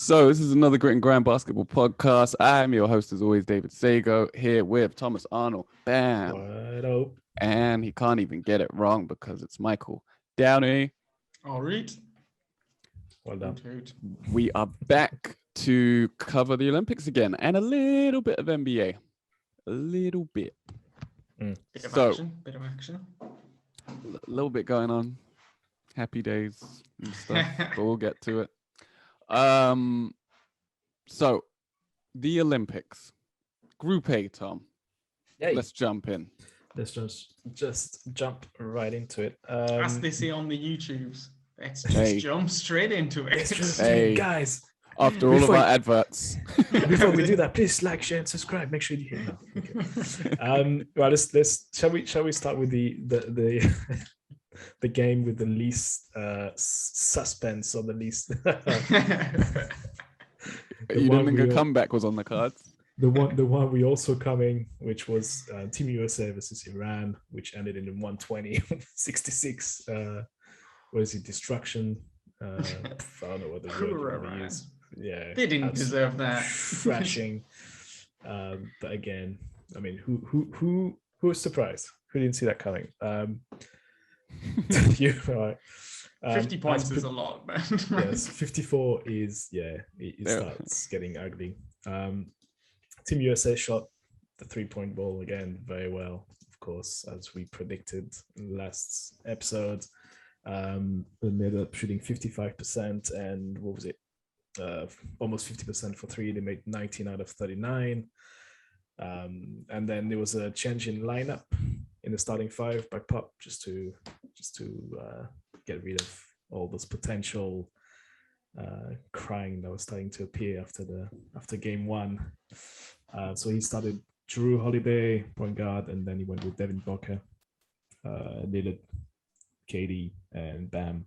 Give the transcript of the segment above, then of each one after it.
So this is another Grit and Grind basketball podcast. I'm your host, as always, David Sagoe, here with Thomas Arnal. Bam. What up? And he can't even get it wrong because it's Michael Downey. All right. Well done. We are back to cover the Olympics again and a little bit of NBA. A little bit. Bit of action. A little bit going on. Happy days and stuff, but we'll get to it. So the Olympics, Group A, Tom. Yay. Let's jump in. Let's just jump right into it. As they say on the YouTubes, let's just jump straight into it. Hey, guys. After all of our adverts. Before we do that, please like, share, and subscribe. Make sure you hear that. Okay. Well, let's shall we start with the the game with the least suspense or the least. You didn't think a comeback was on the cards? The one we also coming, which was Team USA versus Iran, which ended in 120-66. What is it? Destruction. I don't know what the word they use. Yeah, they didn't deserve that. Thrashing. But again, I mean, who was surprised? Who didn't see that coming? You right. 50 points is a lot, man. Yes, 54 is it starts getting ugly. Team USA shot the 3-point ball again very well, of course, as we predicted in the last episode. They ended up shooting 55%, and what was it? Almost 50% for three. They made 19 out of 39. And then there was a change in lineup in the starting five by Pop just to get rid of all those potential crying that was starting to appear after game one. So he started Drew Holiday, point guard, and then he went with Devin Booker, Lillard, KD, and Bam.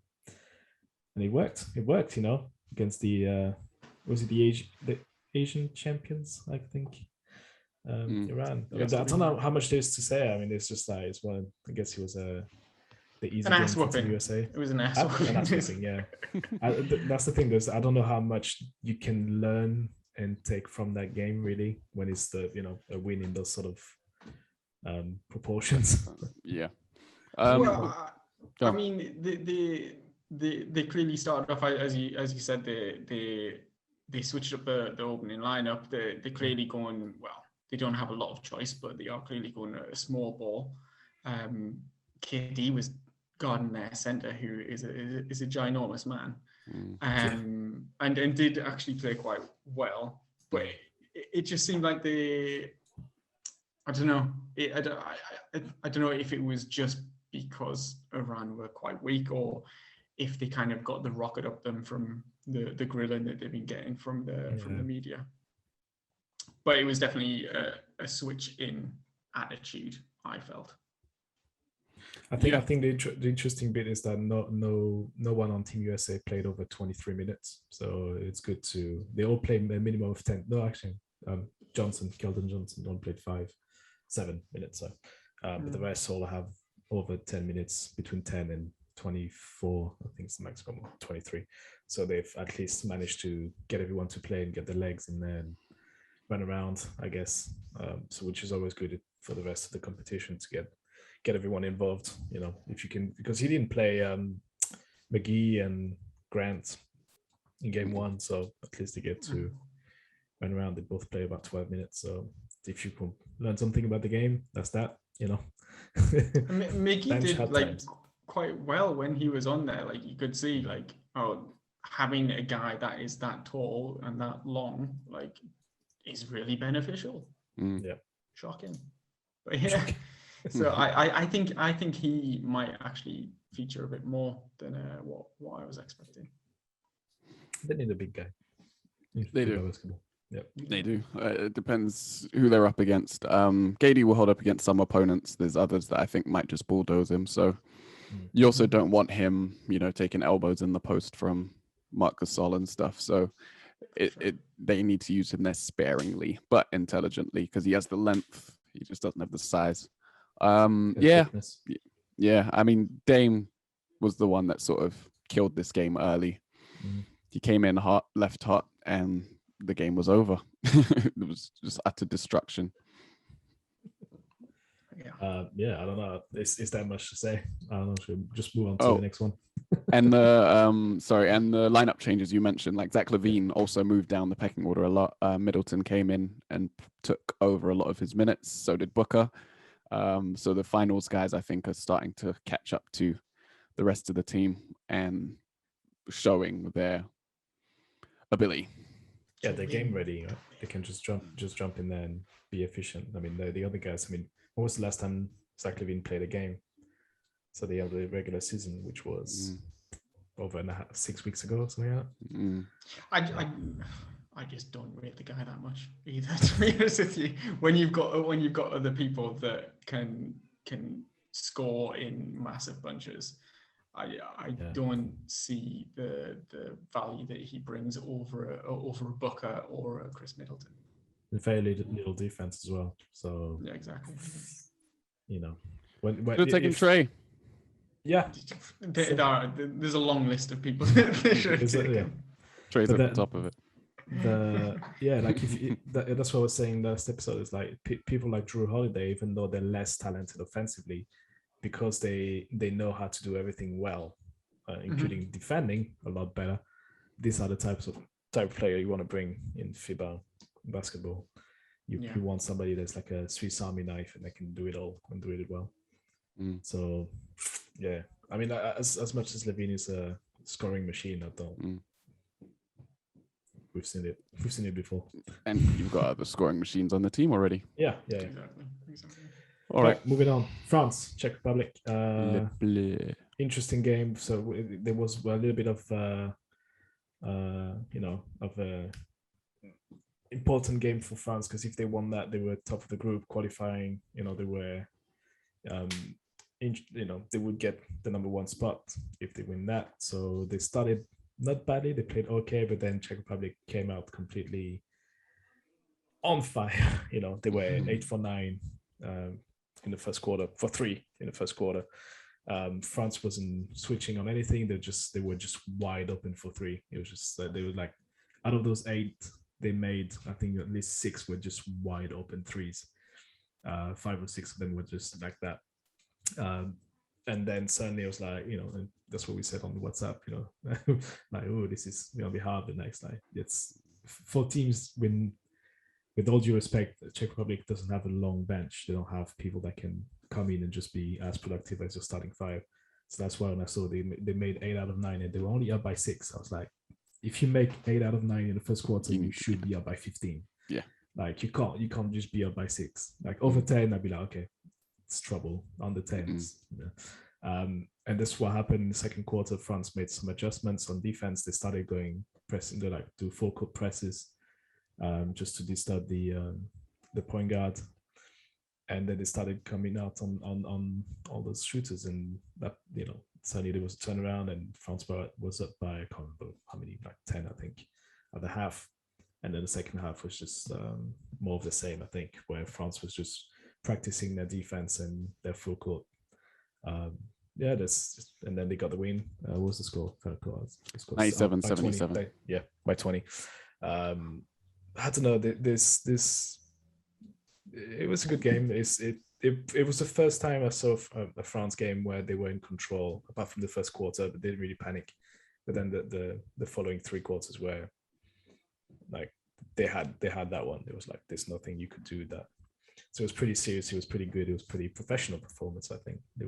And it worked. It worked, against the Asian champions, I think. Iran. I don't know how much there's to say. I mean, it's just like it's one. I guess he was the easy an ass whooping. USA. It was an ass whooping. Yeah. That's the thing. How much you can learn and take from that game, really, when it's a win in those sort of proportions. Yeah. Well, I mean, they clearly started off as you said. They switched up the opening lineup. They're clearly going well. They don't have a lot of choice, but they are clearly going a small ball. KD was guarding their center, who is a ginormous man, and did actually play quite well. But it just seemed like I don't know. I don't know if it was just because Iran were quite weak, or if they kind of got the rocket up them from the grilling that they've been getting from the media. But it was definitely a switch in attitude, I felt. I think the interesting bit is that no one on Team USA played over 23 minutes. So it's good they all played a minimum of 10. No, actually, Keldon Johnson only played 7 minutes. So, but the rest all have over 10 minutes, between 10 and 24. I think it's the maximum of 23. So they've at least managed to get everyone to play and get their legs in there and run around, I guess. So which is always good for the rest of the competition to get everyone involved. If you can, because he didn't play McGee and Grant in game one, so at least they get to run around. They both play about 12 minutes. So if you can learn something about the game, that's that. McGee did quite well when he was on there. Like you could see, having a guy that is that tall and that long, is really beneficial. Yeah, shocking. But yeah, so I think he might actually feature a bit more than what I was expecting. They need a big guy. They do. Yep. They do. It depends who they're up against. KD will hold up against some opponents. There's others that I think might just bulldoze him. So you also don't want him, taking elbows in the post from Marc Gasol and stuff. So they need to use him there sparingly but intelligently, because he has the length. He just doesn't have the size. Yeah. I mean, Dame was the one that sort of killed this game early. he came in hot, left hot, and the game was over. It was just utter destruction. Yeah, I don't know. Is that much to say? I don't know. Should we just move on to the next one? And the lineup changes you mentioned, like Zach LaVine also moved down the pecking order a lot. Middleton came in and took over a lot of his minutes. So did Booker. So the finals guys, I think, are starting to catch up to the rest of the team and showing their ability. Yeah, they're game ready. Right? They can just jump in there and be efficient. I mean, the other guys. I mean, when was the last time Zach LaVine played a game? So they have the regular season, which was over 6 weeks ago, something like that. I just don't rate the guy that much either. To be honest with you, when you've got other people that can score in massive bunches, I don't see the value that he brings over a Booker or a Chris Middleton. Very little defense as well. So yeah, exactly. You know, when should have taken Trey. Yeah, there's a long list of people that they should have taken. Trey's at the top of it. That's what I was saying last episode. Is like people like Drew Holiday, even though they're less talented offensively, because they know how to do everything well, including defending a lot better. These are the type of player you want to bring in FIBA basketball. You want somebody that's like a Swiss Army knife and that can do it all and do it well. So, yeah, I mean, as much as LaVine is a scoring machine, I don't. We've seen it before. And you've got other scoring machines on the team already. Yeah. Exactly. All right, moving on. France, Czech Republic. Interesting game. So there was a little bit of important game for France, because if they won that, they were top of the group qualifying. They were, they would get the number one spot if they win that. So they started not badly. They played okay, but then Czech Republic came out completely on fire. They were 8 for 9 in the first quarter, for 3 in the first quarter. France wasn't switching on anything. They were just wide open for 3. It was just they were like, out of those 8 they made, I think at least 6 were just wide open threes. 5 or 6 of them were just like that. And then suddenly it was like, and that's what we said on the WhatsApp, like, oh, this is going to be hard the next night. It's for teams with all due respect, the Czech Republic doesn't have a long bench. They don't have people that can come in and just be as productive as your starting 5. So that's why when I saw they made 8 out of 9 and they were only up by 6, I was like, if you make 8 out of 9 in the first quarter, you should be up by 15. Yeah. Like you can't just be up by 6. Like over 10, I'd be like, okay, it's trouble. Under 10s. And that's what happened in the second quarter. France made some adjustments on defense. They started pressing, they do full court presses, just to disturb the point guard. And then they started coming out on all those shooters, and that, suddenly there was a turnaround, and France was up by, I can't remember how many, like 10, I think, at the half. And then the second half was just more of the same, I think, where France was just practicing their defense and their full court. And then they got the win. What was the score? 97-77. Yeah, by 20. I don't know. This it was a good game. It was the first time I saw a France game where they were in control, apart from the first quarter, but they didn't really panic. But then the following 3 quarters where, like, they had that one. It was like, there's nothing you could do with that. So it was pretty serious. It was pretty good. It was pretty professional performance. I think they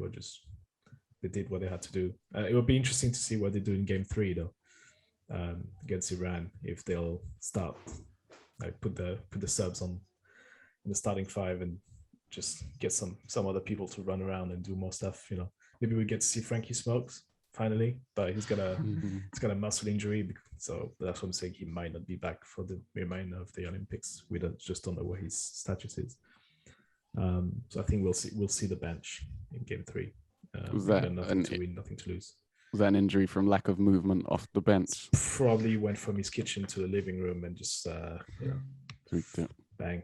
did what they had to do. It would be interesting to see what they do in game 3 though, against Iran, if they'll start, like, put the subs on in the starting 5 and just get some other people to run around and do more stuff. Maybe we get to see Frankie Smokes finally, but he's got a muscle injury, so that's what I'm saying. He might not be back for the remainder of the Olympics. We just don't know what his status is. So I think we'll see the bench in game 3. Was that nothing to win, nothing to lose? Was that an injury from lack of movement off the bench? Probably went from his kitchen to the living room and just bang.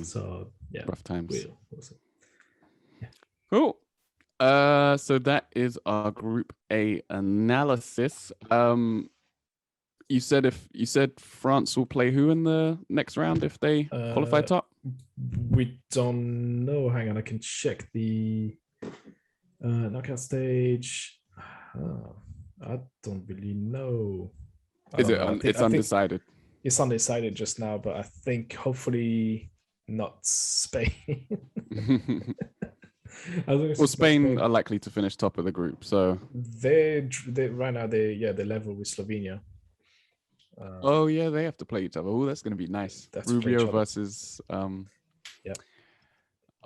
So yeah, rough times. We'll see. Yeah. Cool. So that is our Group A analysis. you said France will play who in the next round if they qualify top? We don't know. Hang on, I can check the knockout stage. I don't really know. It's undecided. It's undecided just now, but I think hopefully not Spain. Well, Spain are likely to finish top of the group, so they right now they're level with Slovenia. Oh yeah, they have to play each other. Oh, that's going to be nice. Rubio versus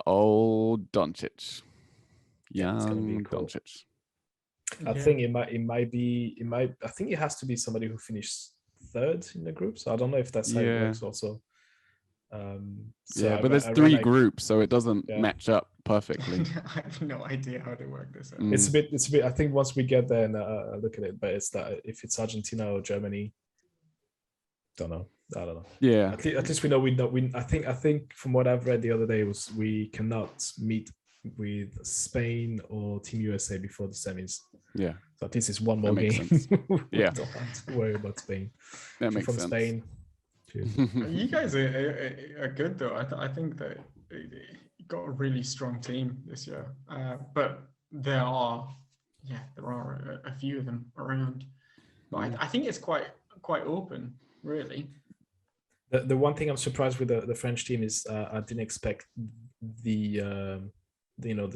old Doncic. Young cool. Doncic. I think it might. I think it has to be somebody who finished third in the group. So I don't know if that's how it works. Also, but there's three groups, so it doesn't match up perfectly. I have no idea how to work this out. It's a bit. I think once we get there and look at it, but it's that if it's Argentina or Germany, I don't know. Yeah. At least we know. I think from what I've read the other day was we cannot meet with Spain or Team USA before the semis. Yeah. So at least it's one more game. Yeah. Don't have to worry about Spain. That makes sense. Spain. You guys are good though. I think that you got a really strong team this year. But there are a few of them around. But I think it's quite open, really. The one thing I'm surprised with the French team is I didn't expect the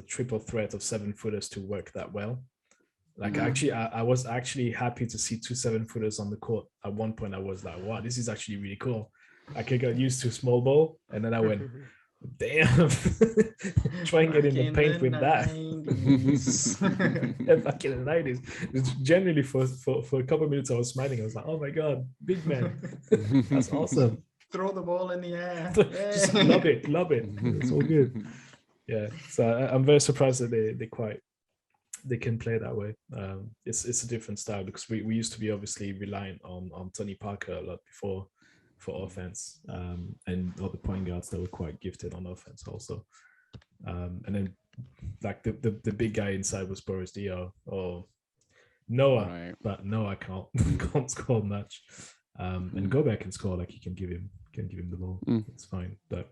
triple threat of 7-footers to work that well. Like I was actually happy to see 2 7-footers on the court. At one point I was like, wow, this is actually really cool. Like I got used to small ball and then I went, damn, try and get in the paint with that. Back in the 90s. Generally for a couple of minutes I was smiling. I was like, oh my God, big man. That's awesome. Throw the ball in the air. Just love it. It's all good. Yeah. So I'm very surprised that they can play that way. It's a different style because we used to be obviously reliant on Tony Parker a lot before for offense, and other point guards that were quite gifted on offense also. And then like the big guy inside was Boris Dio or Noah, right. But Noah can't score much. And Gobert can score, like he can give him the ball. It's fine. But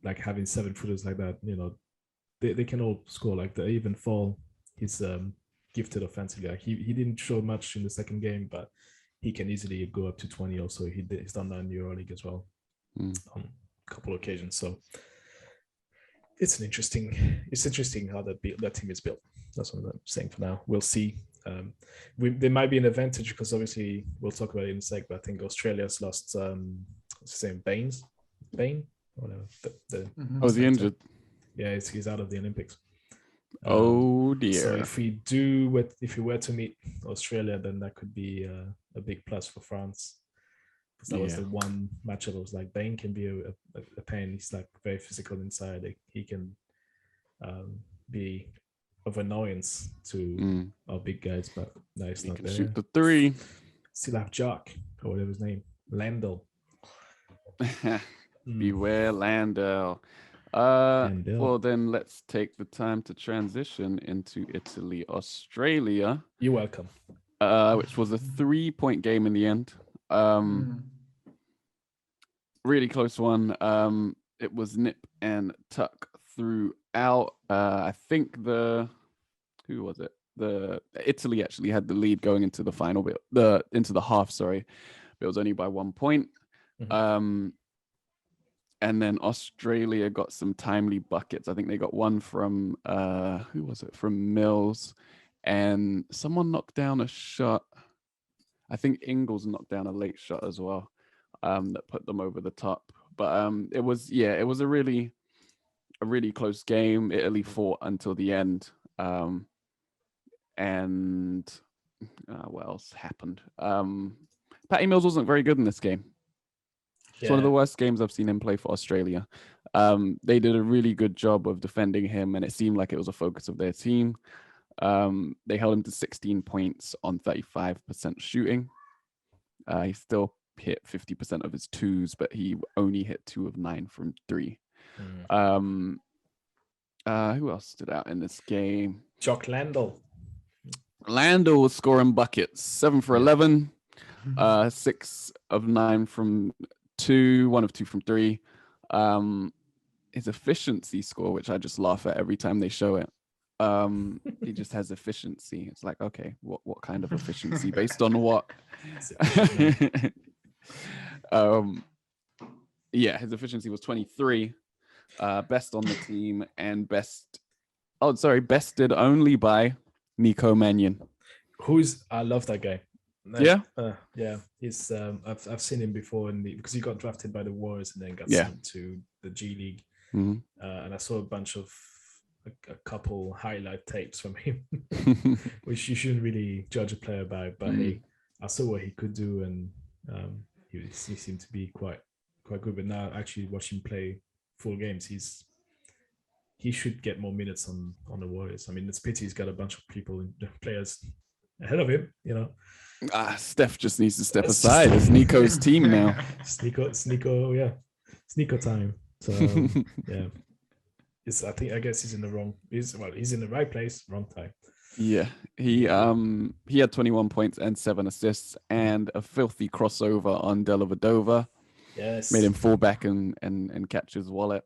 like having 7-footers like that, they can all score. Like the even Fall, he's gifted offensively. Like he didn't show much in the second game, but he can easily go up to 20 also. He's done that in the EuroLeague as well on a couple of occasions. So it's interesting how that team is built. That's what I'm saying for now. We'll see. There might be an advantage because obviously we'll talk about it in a sec, but I think Australia's lost Bain, whatever. Is he injured? Yeah, he's out of the Olympics. Oh dear. So if we were to meet Australia, then that could be a big plus for France. Because that was the one matchup that was like Bain can be a pain. He's like very physical inside. He can be of annoyance to our big guys, but no, it's not there. Shoot the 3. Still have Jock or whatever his name, Landell. Beware Landell. Well, then let's take the time to transition into Italy, Australia. You're welcome. Which was a 3-point game in the end. Really close one. It was nip and tuck throughout. I think who was it? Italy actually had the lead going into the final bit, into the half. Sorry, but it was only by 1 point. And then Australia got some timely buckets. I think they got one from who was it? From Mills, and someone knocked down a shot. I think Ingles knocked down a late shot as well, that put them over the top. But it was a really close game. Italy fought until the end. And what else happened? Patty Mills wasn't very good in this game. It's one of the worst games I've seen him play for Australia. They did a really good job of defending him, and it seemed like it was a focus of their team. They held him to 16 points on 35% shooting. He still hit 50% of his 2s, but he only hit 2 of 9 from 3. Who else stood out in this game? Jock Landell. Landell was scoring buckets, 7 for 11. 6 of 9 from 2, 1 of 2 from 3. His efficiency score, which I just laugh at every time they show it. He just has efficiency. It's like, okay, what kind of efficiency based on what? Yeah, his efficiency was 23, best on the team, and bested only by Nico Mannion. I love that guy. Yeah, yeah. He's I've seen him before because he got drafted by the Warriors and then got sent to the G League. Mm-hmm. And I saw a couple highlight tapes from him, which you shouldn't really judge a player by. But hey, I saw what he could do, and he seemed to be quite good. But now actually watching him play full games, he should get more minutes on the Warriors. I mean, it's pity he's got a bunch of players ahead of him, you know. Steph just needs to step aside. It's Nico's team now. It's Nico time. So yeah, I guess he's in the right place, wrong time. Yeah, he had 21 points and 7 assists and a filthy crossover on Dellavedova. Yes, made him fall back and catch his wallet.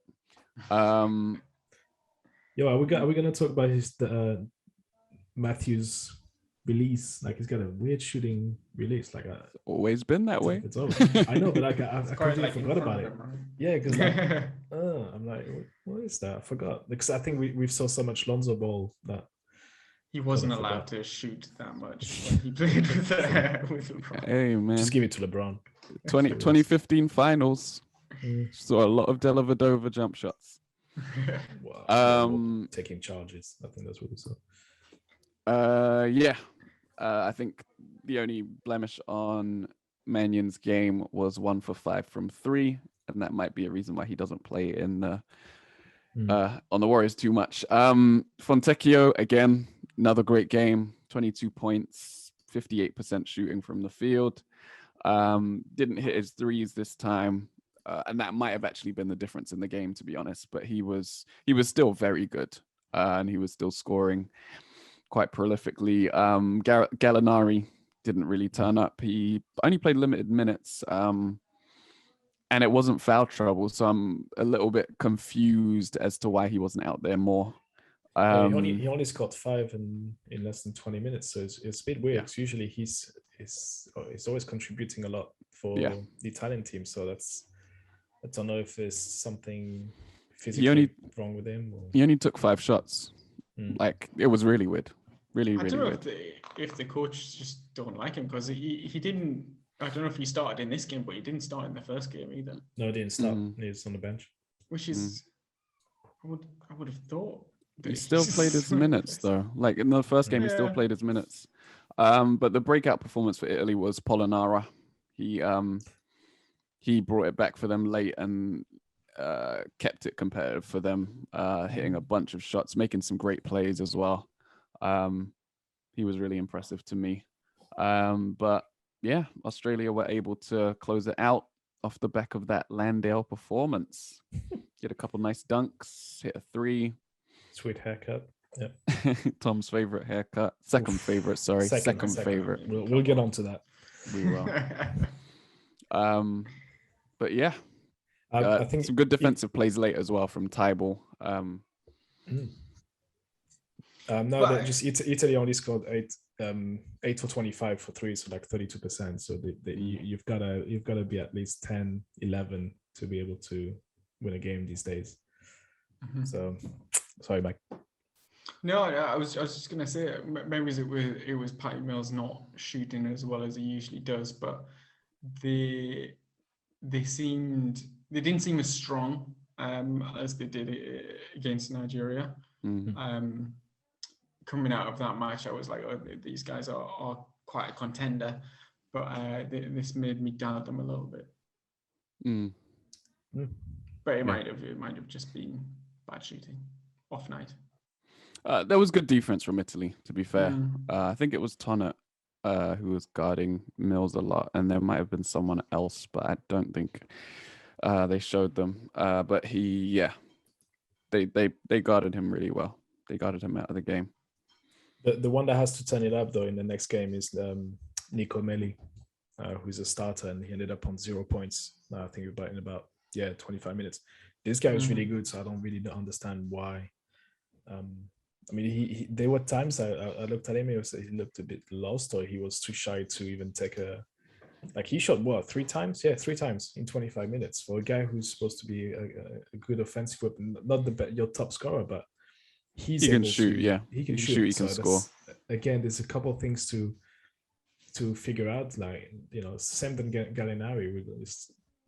Are we gonna talk about his Matthews release? Like, he's got a weird shooting release. Like, it's always been that way. It's always, I know, but like I completely forgot about it. Yeah, because I'm like, what is that? I forgot, because I think we saw so much Lonzo Ball that he wasn't allowed to shoot that much when he played with LeBron. Hey man, just give it to LeBron. 2015 finals. Saw a lot of Dellavedova jump shots. Wow. Taking charges. I think that's what we saw. I think the only blemish on Mannion's game was 1 for 5 from 3, and that might be a reason why he doesn't play in the on the Warriors too much. Fontecchio, again, another great game. 22 points, 58% shooting from the field. Didn't hit his threes this time, and that might have actually been the difference in the game, to be honest. But he was still very good, and he was still scoring quite prolifically. Gallinari didn't really turn up. He only played limited minutes, and it wasn't foul trouble, so I'm a little bit confused as to why he wasn't out there more. He only scored 5 in less than 20 minutes, so it's a bit weird. Yeah. Usually he's always contributing a lot for the Italian team, so I don't know if there's something physically wrong with him. Or... He only took 5 shots. Like, it was really weird. Really I don't know weird. If the coach just don't like him, because he didn't. I don't know if he started in this game, but he didn't start in the first game either. No, he didn't start. He was on the bench. Which is, I would have thought. He still played his minutes though. Like in the first game, he still played his minutes. But the breakout performance for Italy was Polonara. He brought it back for them late and kept it competitive for them, hitting a bunch of shots, making some great plays as well. He was really impressive to me. But yeah, Australia were able to close it out off the back of that Landale performance. Get a couple nice dunks, hit a 3. Sweet haircut. Yeah. Tom's favorite haircut. Second favorite, sorry. Second favorite. We'll get on to that. We will. But yeah. I think some good defensive plays late as well from Tybal. Just Italy only scored 8 for 25 for 3, so like 32%. So you've got to be at least 10, 11 to be able to win a game these days. So, sorry, Mike. No, I was just gonna say maybe it was Patty Mills not shooting as well as he usually does, but they didn't seem as strong as they did against Nigeria. Coming out of that match, I was like, oh, these guys are quite a contender, but this made me doubt them a little bit. But it might have just been bad shooting, off night. There was good defense from Italy, to be fair. I think it was Tonnet who was guarding Mills a lot, and there might have been someone else, but I don't think they showed them. But they guarded him really well. They guarded him out of the game. The one that has to turn it up though in the next game is Nico Melli. who's a starter, and he ended up on 0 points. I think in about 25 minutes. This guy is really good, so I don't really understand why. I mean, there were times I looked at him, he looked a bit lost, or he was too shy to even take a. Like he shot what 3 times? Yeah, 3 times in 25 minutes for a guy who's supposed to be a good offensive weapon, not your top scorer, but he can shoot. He can shoot. He can so score. Again, there's a couple of things to figure out. Like same than Gallinari.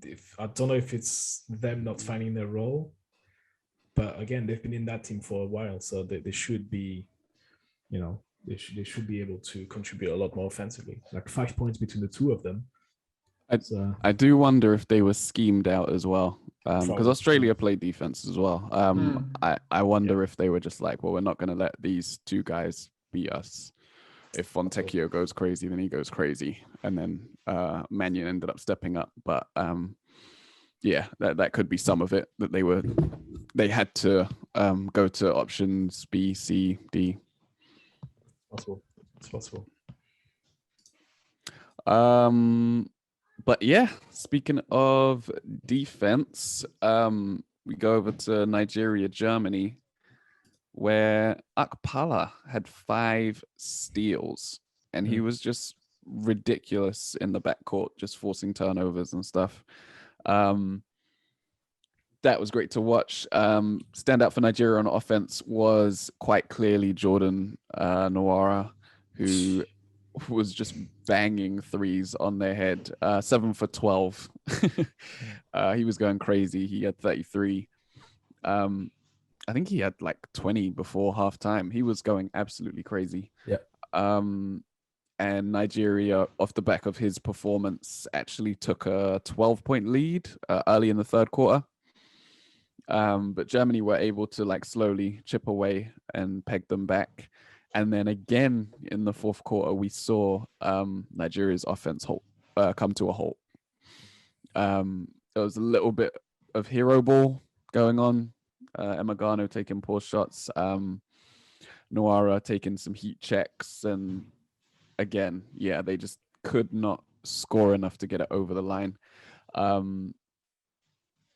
If I don't know if it's them not finding their role, but again, they've been in that team for a while, so they should be, they should be able to contribute a lot more offensively. Like 5 points between the two of them. I do wonder if they were schemed out as well, because Australia played defense as well. I wonder if they were just like, well, we're not going to let these 2 guys beat us. If Fontecchio goes crazy, then he goes crazy, and then Mannion ended up stepping up. But that could be some of it, that they had to go to options B, C, D. It's possible. But yeah, speaking of defense, we go over to Nigeria, Germany, where Akpala had 5 steals, and he was just ridiculous in the backcourt, just forcing turnovers and stuff. That was great to watch. Stand out for Nigeria on offense was quite clearly Jordan Nwora, who was just banging threes on their head. 7 for 12. He was going crazy. He had 33. I think he had like 20 before halftime. He was going absolutely crazy. Yeah. And Nigeria, off the back of his performance, actually took a 12-point lead early in the third quarter. But Germany were able to like slowly chip away and peg them back. And then again in the fourth quarter, we saw Nigeria's offense come to a halt. There was a little bit of hero ball going on. Emagano taking poor shots. Nwora taking some heat checks. And again, they just could not score enough to get it over the line.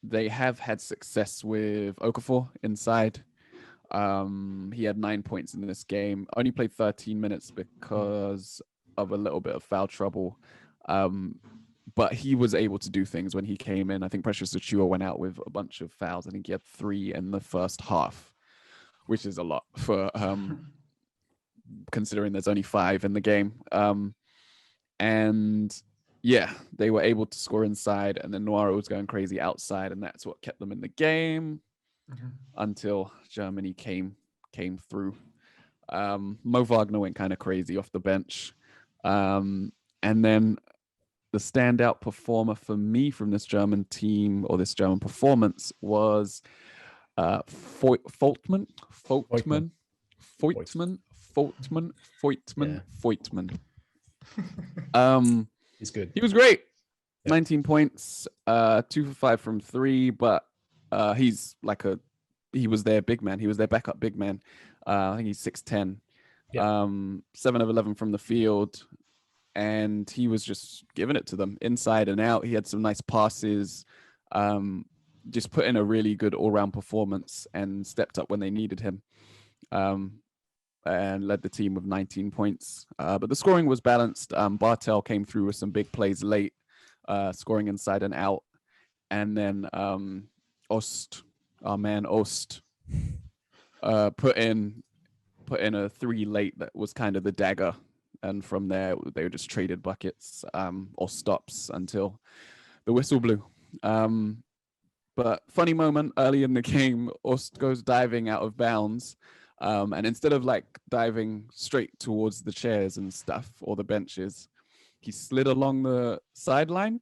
They have had success with Okafor inside. He had 9 points in this game. Only played 13 minutes because of a little bit of foul trouble. But he was able to do things when he came in. I think Precious Achua went out with a bunch of fouls. I think he had 3 in the first half, which is a lot for considering there's only 5 in the game. And they were able to score inside, and then Nwora was going crazy outside, and that's what kept them in the game until Germany came through. Mo Wagner went kind of crazy off the bench. And then the standout performer for me from this German team, or this German performance, was Voigtman. He's good. He was great. 19 points, 2 for 5 from 3, but he was their big man. He was their backup big man. I think he's 6'10". 7 of 11 from the field, and he was just giving it to them inside and out. He had some nice passes, just put in a really good all-round performance and stepped up when they needed him, and led the team with 19 points. But the scoring was balanced. Bartel came through with some big plays late, scoring inside and out. And then our man Ost, put in a 3 late that was kind of the dagger. And from there, they were just traded buckets or stops until the whistle blew. But funny moment early in the game, Ost goes diving out of bounds. And instead of like diving straight towards the chairs and stuff or the benches, he slid along the sideline,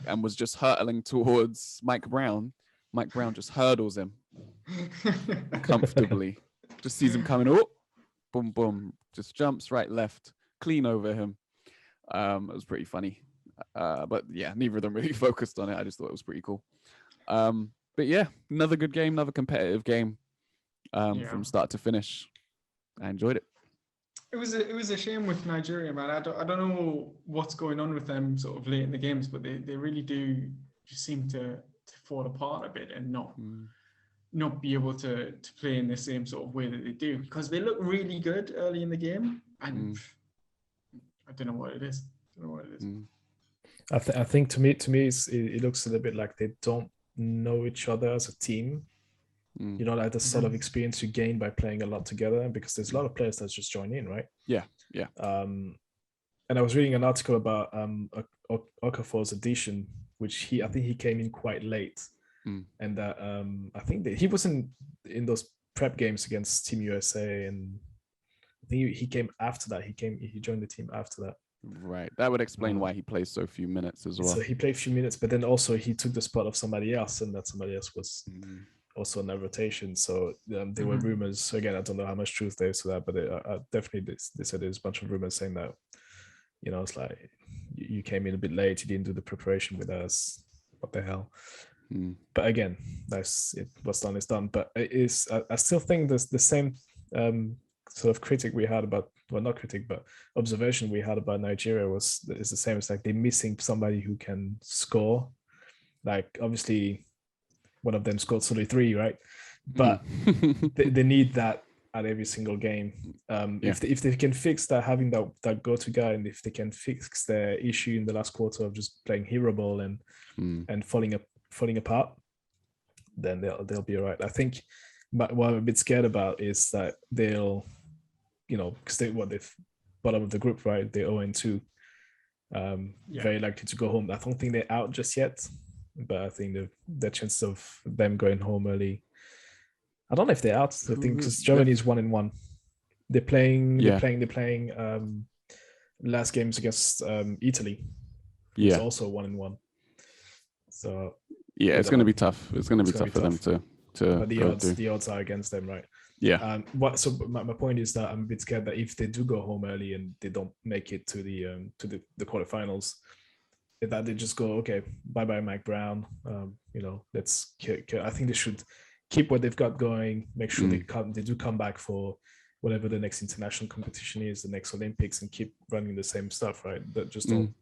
and was just hurtling towards Mike Brown. Mike Brown just hurdles him comfortably. Just sees him coming. Oh, boom, boom. Just jumps right, left, clean over him. It was pretty funny. But neither of them really focused on it. I just thought it was pretty cool. But another good game, another competitive game. From start to finish. I enjoyed it. It was a shame with Nigeria, man. I don't know what's going on with them sort of late in the games, but they really do just seem to fall apart a bit and not be able to play in the same sort of way that they do, because they look really good early in the game, and I don't know what it is. I think to me it looks a little bit like they don't know each other as a team. You know, like the sort of experience you gain by playing a lot together, because there's a lot of players that just join in, right? Yeah. And I was reading an article about Okafor's addition, which I think he came in quite late, and that I think that he wasn't in those prep games against Team USA, and I think he came after that. He joined the team after that. Right. That would explain why he plays so few minutes as well. So he played a few minutes, but then also he took the spot of somebody else, and that somebody else was also in that rotation. So there were rumors. So again, I don't know how much truth there is to that, but definitely they said there's a bunch of rumors saying that, you know, it's like you came in a bit late, you didn't do the preparation with us. What the hell? But again, that's it. What's done is done. But it is. I still think there's the same sort of critic we had about, well, not critic, but observation we had about Nigeria is the same. It's like they're missing somebody who can score. Like obviously, one of them scored solely 3, right? But they need that at every single game. If they can fix that, having that go-to guy, and if they can fix their issue in the last quarter of just playing hero ball and falling apart, then they'll be all right. I think what I'm a bit scared about is that they'll, you know, because they've bottom of the group, right? They're 0-2. Very likely to go home. I don't think they're out just yet, but I think the chances of them going home early, I don't know if they're out. I think because Germany is 1-1. They're playing last games against Italy. It's also 1-1. So yeah, it's going to be tough. It's going to be tough for them to. But the odds are against them, right? Yeah. So my point is that I'm a bit scared that if they do go home early and they don't make it to the quarterfinals, that they just go, okay, bye Mike Brown. You know, let's. I think they should keep what they've got going. Make sure they do come back for whatever the next international competition is, the next Olympics, and keep running the same stuff, right? That just don't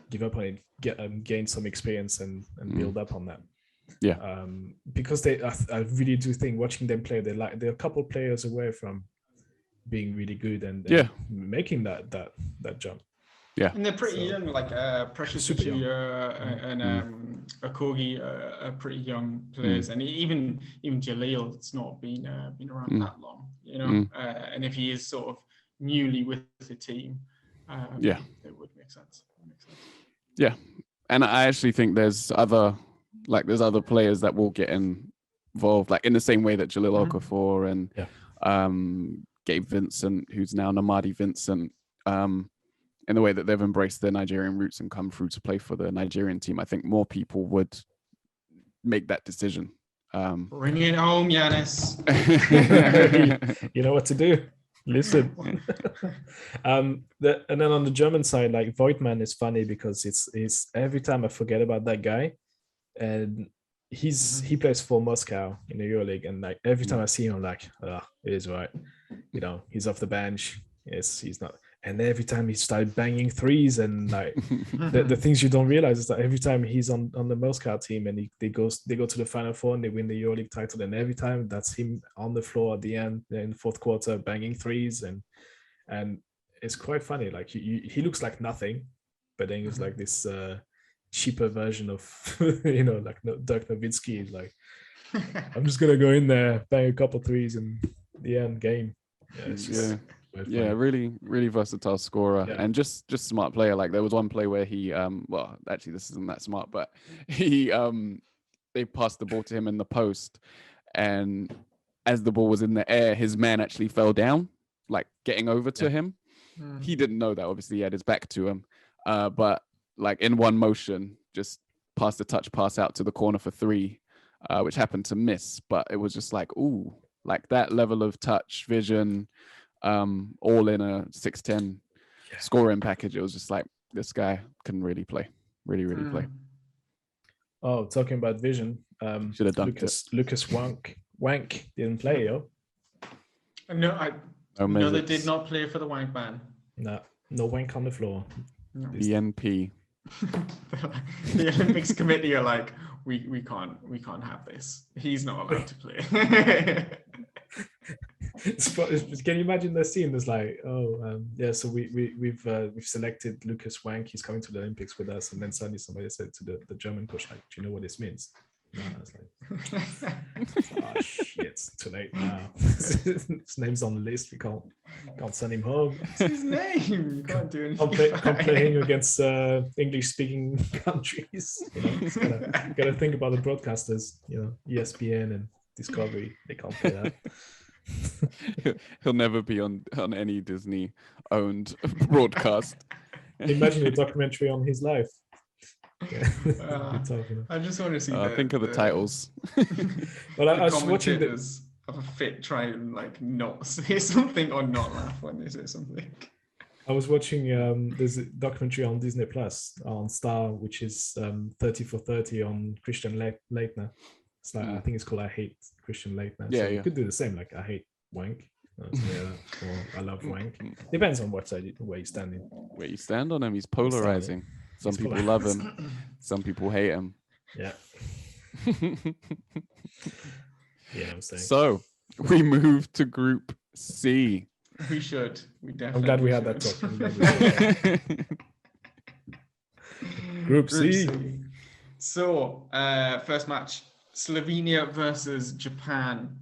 give up on it. Gain some experience and build up on that. Yeah. Because I really do think watching them play, they're a couple players away from being really good and making that jump. Yeah. And they're pretty young, like Precious and Akogi are pretty young players, and even Jaleel, it's not been around that long, you know. And if he is sort of newly with the team, it would make sense. Yeah, and I actually think there's other players that will get involved, like in the same way that Jaleel Okafor and Gabe Vincent, who's now Namadi Vincent, in the way that they've embraced their Nigerian roots and come through to play for the Nigerian team. I think more people would make that decision. Bring it home, Giannis. You know what to do. Listen. And then on the German side, like Voigtmann is funny because it's every time I forget about that guy, and he plays for Moscow in the EuroLeague, and like every time I see him, I'm like, it is right. You know, he's off the bench. Yes, he's not. And every time he started banging threes, and like the things you don't realize is that every time he's on the Moscow team and they go to the Final Four and they win the EuroLeague title, and every time that's him on the floor at the end in the fourth quarter banging threes, and it's quite funny. Like he looks like nothing, but then he's like this cheaper version of like Dirk Nowitzki. Like I'm just gonna go in there, bang a couple threes, and the end game. Yeah, really, really versatile scorer and just smart player. Like there was one play where he, well, actually this isn't that smart, but he, they passed the ball to him in the post, and as the ball was in the air, his man actually fell down, like getting over to him. He didn't know that. Obviously, he had his back to him, but like in one motion, just passed a touch pass out to the corner for 3, which happened to miss. But it was just like, ooh, like that level of touch, vision. All in a 6'10" scoring package. It was just like, this guy can really play, really play. Oh, talking about vision, should have done Lucas Wank didn't play, yo. No, No, they did not play for the wank ban. No wank on the floor. No. The NP. The Olympics committee are like, we can't have this. He's not allowed to play. Can you imagine the scene? There's like, so we've selected Lucas Wank. He's coming to the Olympics with us, and then suddenly somebody said to the German coach, like, do you know what this means? No, I was like, oh shit, it's too late now. His name's on the list. We can't send him home. It's his name. You can't do anything. Can't play him against English-speaking countries. Gotta think about the broadcasters. ESPN and Discovery. They can't play that. He'll never be on any Disney-owned broadcast. Imagine a documentary on his life. Yeah. I just want to see. Think of the titles. Well, I was watching have a fit, try and like not say something or not laugh when they say something. I was watching. There's a documentary on Disney Plus on Star, which is 30 for 30 on Christian Leitner. It's like I think it's called "I Hate Christian Leitner." Yeah, so you could do the same, like "I hate wank," or "I love wank." Depends on what side where you stand in. Where you stand on him, he's polarizing. Some people love him, some people hate him. Yeah. I'm saying. So we move to Group C. We should. We definitely. I'm glad we had that talk. Group C. So, first match, Slovenia versus Japan.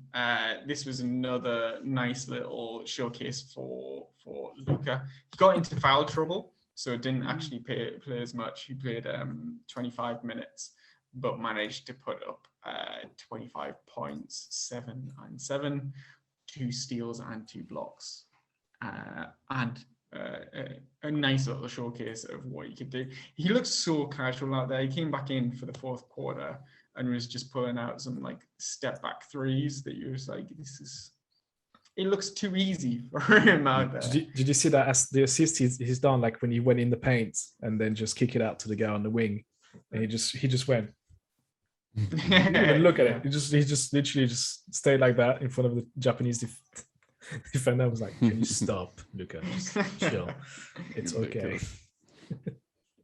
This was another nice little showcase for Luka. He got into foul trouble, so didn't actually play as much. He played 25 minutes, but managed to put up 25 points, 7 and 7, 2 steals and 2 blocks, and a nice little showcase of what he could do. He looked so casual out there. He came back in for the fourth quarter and was just pulling out some like step back threes that you was like, it looks too easy for him out there. Did you see that as the assist he's done, like when he went in the paint and then just kick it out to the guy on the wing, and he just went. Even look at it. He just literally just stayed like that in front of the Japanese defender. I was like, "Can you stop, Luka? Just chill. It's okay."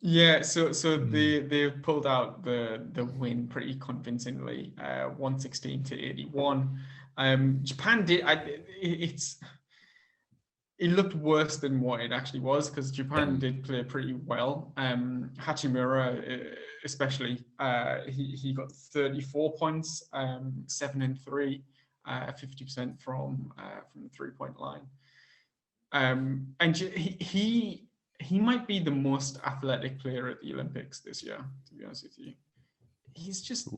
Yeah. So they pulled out the win pretty convincingly, 116 to 81. Japan did. It looked worse than what it actually was, because Japan did play pretty well. Hachimura, especially, he got 34 points, 7 and 3, 50% from the 3-point line. And he might be the most athletic player at the Olympics this year, to be honest with you. He's just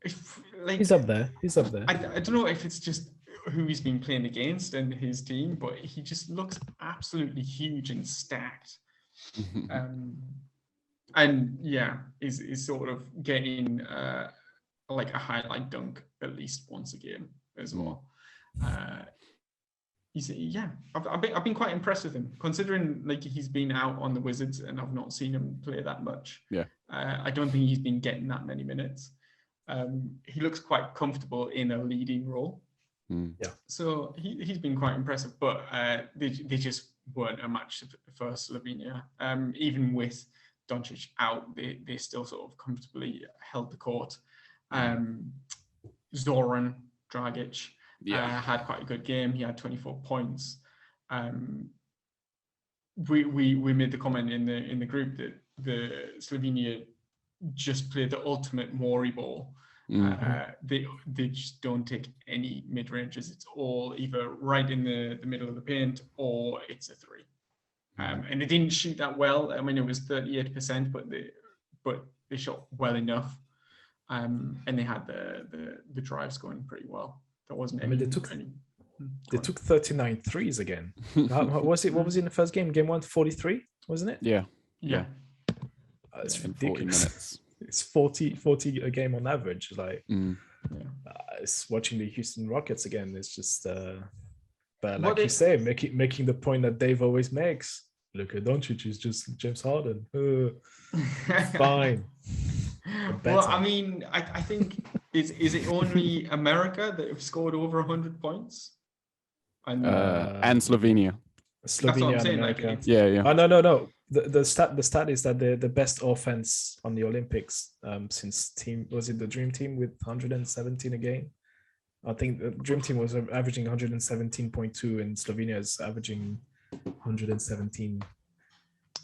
he's up there. I don't know if it's just who he's been playing against and his team, but he just looks absolutely huge and stacked. And yeah, is sort of getting like a highlight dunk at least once a game as well. I've been quite impressed with him, considering like he's been out on the Wizards and I've not seen him play that much. I don't think he's been getting that many minutes. He looks quite comfortable in a leading role. So he's been quite impressive, but they just weren't a match for Slovenia. Even with Doncic out, they still sort of comfortably held the court. Zoran Dragic had quite a good game. He had 24 points. We made the comment in the group that the Slovenia just played the ultimate Mori ball. They just don't take any mid-ranges. It's all either right in the middle of the paint or it's a 3. And they didn't shoot that well. I mean, it was 38%, but they shot well enough. And they had the drives going pretty well. There wasn't any. They took 39 threes again. What was it in the first game? Game 1, 43, wasn't it? Yeah. It's in ridiculous. 40 minutes. It's 40 a game on average. Like, it's watching the Houston Rockets again. It's just, but like you say, making the point that Dave always makes. Luka Doncic is just James Harden. Fine. Well, I mean, I think is it only America that have scored over 100 points? And Slovenia. Slovenia and America. Like, yeah. Oh no. The stat is that the best offense on the Olympics since the Dream Team with 117 a game. I think the Dream Team was averaging 117.2 and Slovenia is averaging 117.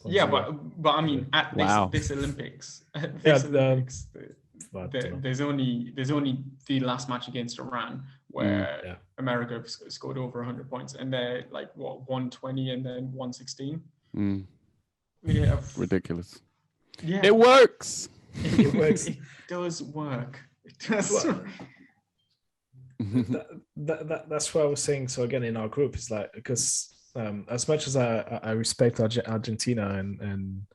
Yeah, but I mean, at this Olympics, there's only the last match against Iran where America scored over 100 points, and they're like 120 and then 116. Yeah, ridiculous. Yeah, it works. It works. It does work. It does. That's what I was saying. So again, in our group, it's like, because as much as I respect Argentina and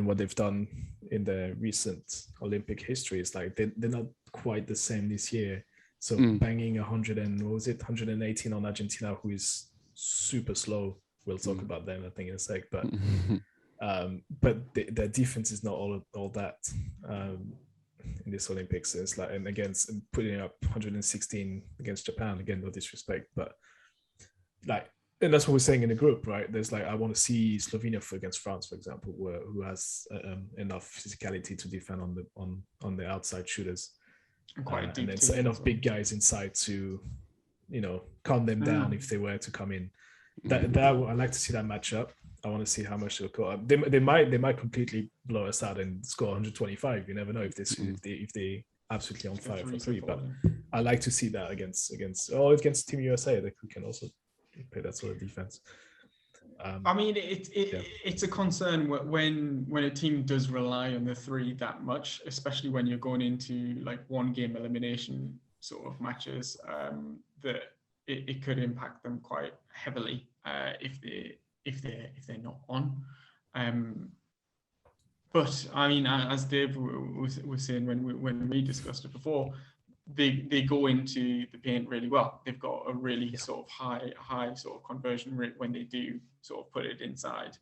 what they've done in the recent Olympic history, it's like they're not quite the same this year. So banging 118 on Argentina, who is super slow. We'll talk about them, I think, in a sec. But their defense is not all that in this Olympics. It's like, and against putting up 116 against Japan, again, no disrespect, but like, and that's what we're saying in the group, right? There's like, I want to see Slovenia against France, for example, who has enough physicality to defend on the outside shooters, and then enough big guys inside to, calm them down if they were to come in. That I like to see that matchup. I want to see how much they'll go up. They might completely blow us out and score 125. You never know if they absolutely on fire for three. But I like to see that against Team USA, that we can also play that sort of defense. I mean, it's a concern when a team does rely on the three that much, especially when you're going into like one game elimination sort of matches. That it could impact them quite heavily if they're not on. But I mean, as Dave was saying when we discussed it before, they go into the paint really well. They've got a really sort of high sort of conversion rate when they do sort of put it inside.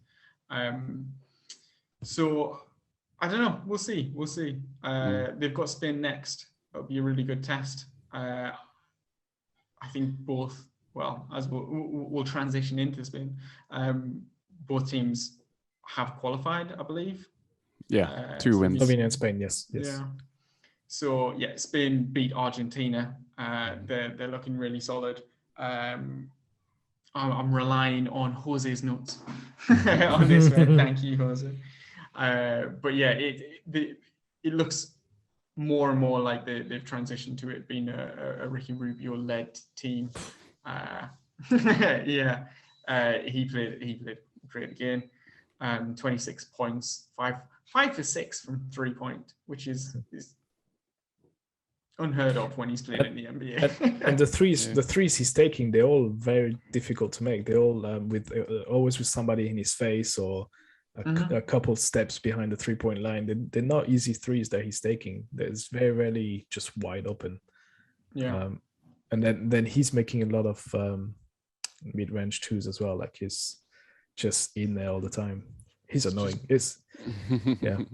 So I don't know. We'll see. They've got Spain next. That'll be a really good test. I think both. Well, as we'll transition into Spain, both teams have qualified, I believe. Yeah, 2 wins. Slovenia and Spain, yes. Yeah. So yeah, Spain beat Argentina. They're looking really solid. I'm relying on Jose's notes on this one. Thank you, Jose. But yeah, it looks more and more like they've transitioned to it being a Ricky Rubio-led team. Yeah, he played great again. 26 points, 5 for 6 from 3-point, which is unheard of when he's playing in the NBA. And the threes he's taking, they're all very difficult to make. They're all always with somebody in his face or a couple steps behind the 3-point line. They're not easy threes that he's taking. There's very rarely just wide open. Yeah. And then he's making a lot of mid-range twos as well. Like he's just in there all the time. He's annoying. He's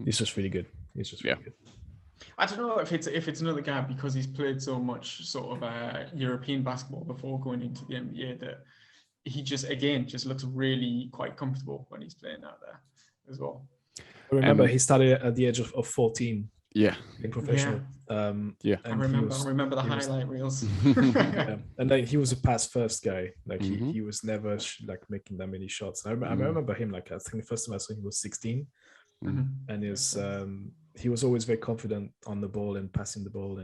just really good. He's just really good. I don't know if it's another guy because he's played so much sort of European basketball before going into the NBA that he just looks really quite comfortable when he's playing out there as well. I remember he started at the age of 14. Yeah, in professional. Yeah. I remember the highlight reels. Yeah. And then he was a pass first guy. Like he was never making that many shots. I remember him, like I think the first time I saw him was 16, and he was always very confident on the ball and passing the ball,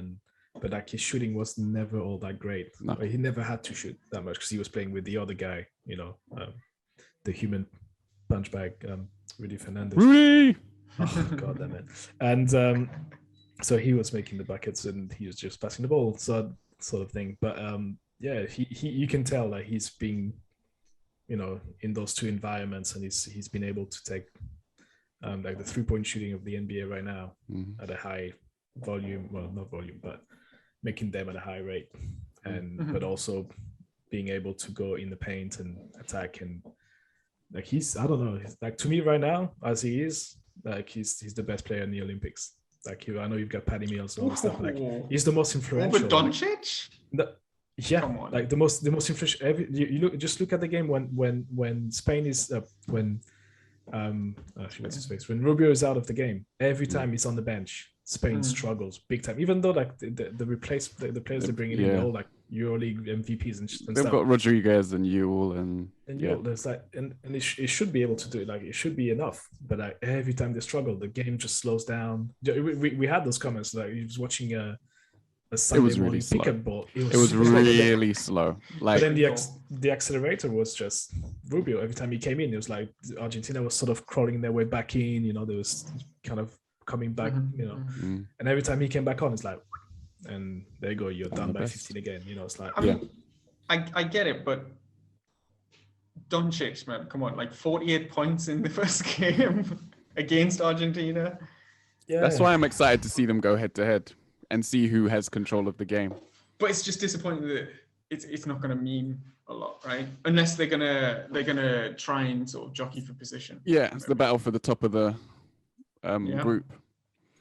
but like his shooting was never all that great. No. He never had to shoot that much because he was playing with the other guy, the human punch bag, Rudy Fernandez. Rudy! Oh god damn it. And so he was making the buckets and he was just passing the ball, so sort of thing. But he you can tell that he's been in those two environments, and he's been able to take like the 3-point shooting of the NBA right now at a high volume, well not volume, but making them at a high rate, and but also being able to go in the paint and attack, and like I don't know, like to me right now as he is, like he's the best player in the Olympics. Like I know you've got Patty Mills and all that stuff. Like he's the most influential. Over Doncic? No, Yeah, Come on. like the most influential. Look at the game when Spain is what's his face? When Rubio is out of the game, every time he's on the bench, Spain struggles big time. Even though like the players they're bringing in, they're all like EuroLeague MVPs and They've stuff. got Rodriguez and Yule and Yule. There's like and it should be able to do it. Like it should be enough. But like every time they struggle, the game just slows down. We had those comments. Like he was watching a Sunday morning pickup ball. It was really slow. Like, but then the accelerator was just Rubio. Every time he came in, it was like Argentina was sort of crawling their way back in. You know, there was kind of coming back. You know, and every time he came back on, it's like, and there you go, you're done by 15 again. You know, it's like, I mean, I get it, but Doncic, man, come on, like 48 points in the first game against Argentina. Yeah, that's why I'm excited to see them go head to head and see who has control of the game. But it's just disappointing that it's not going to mean a lot, right? Unless they're gonna try and sort of jockey for position. Yeah, it's the battle for the top of the group.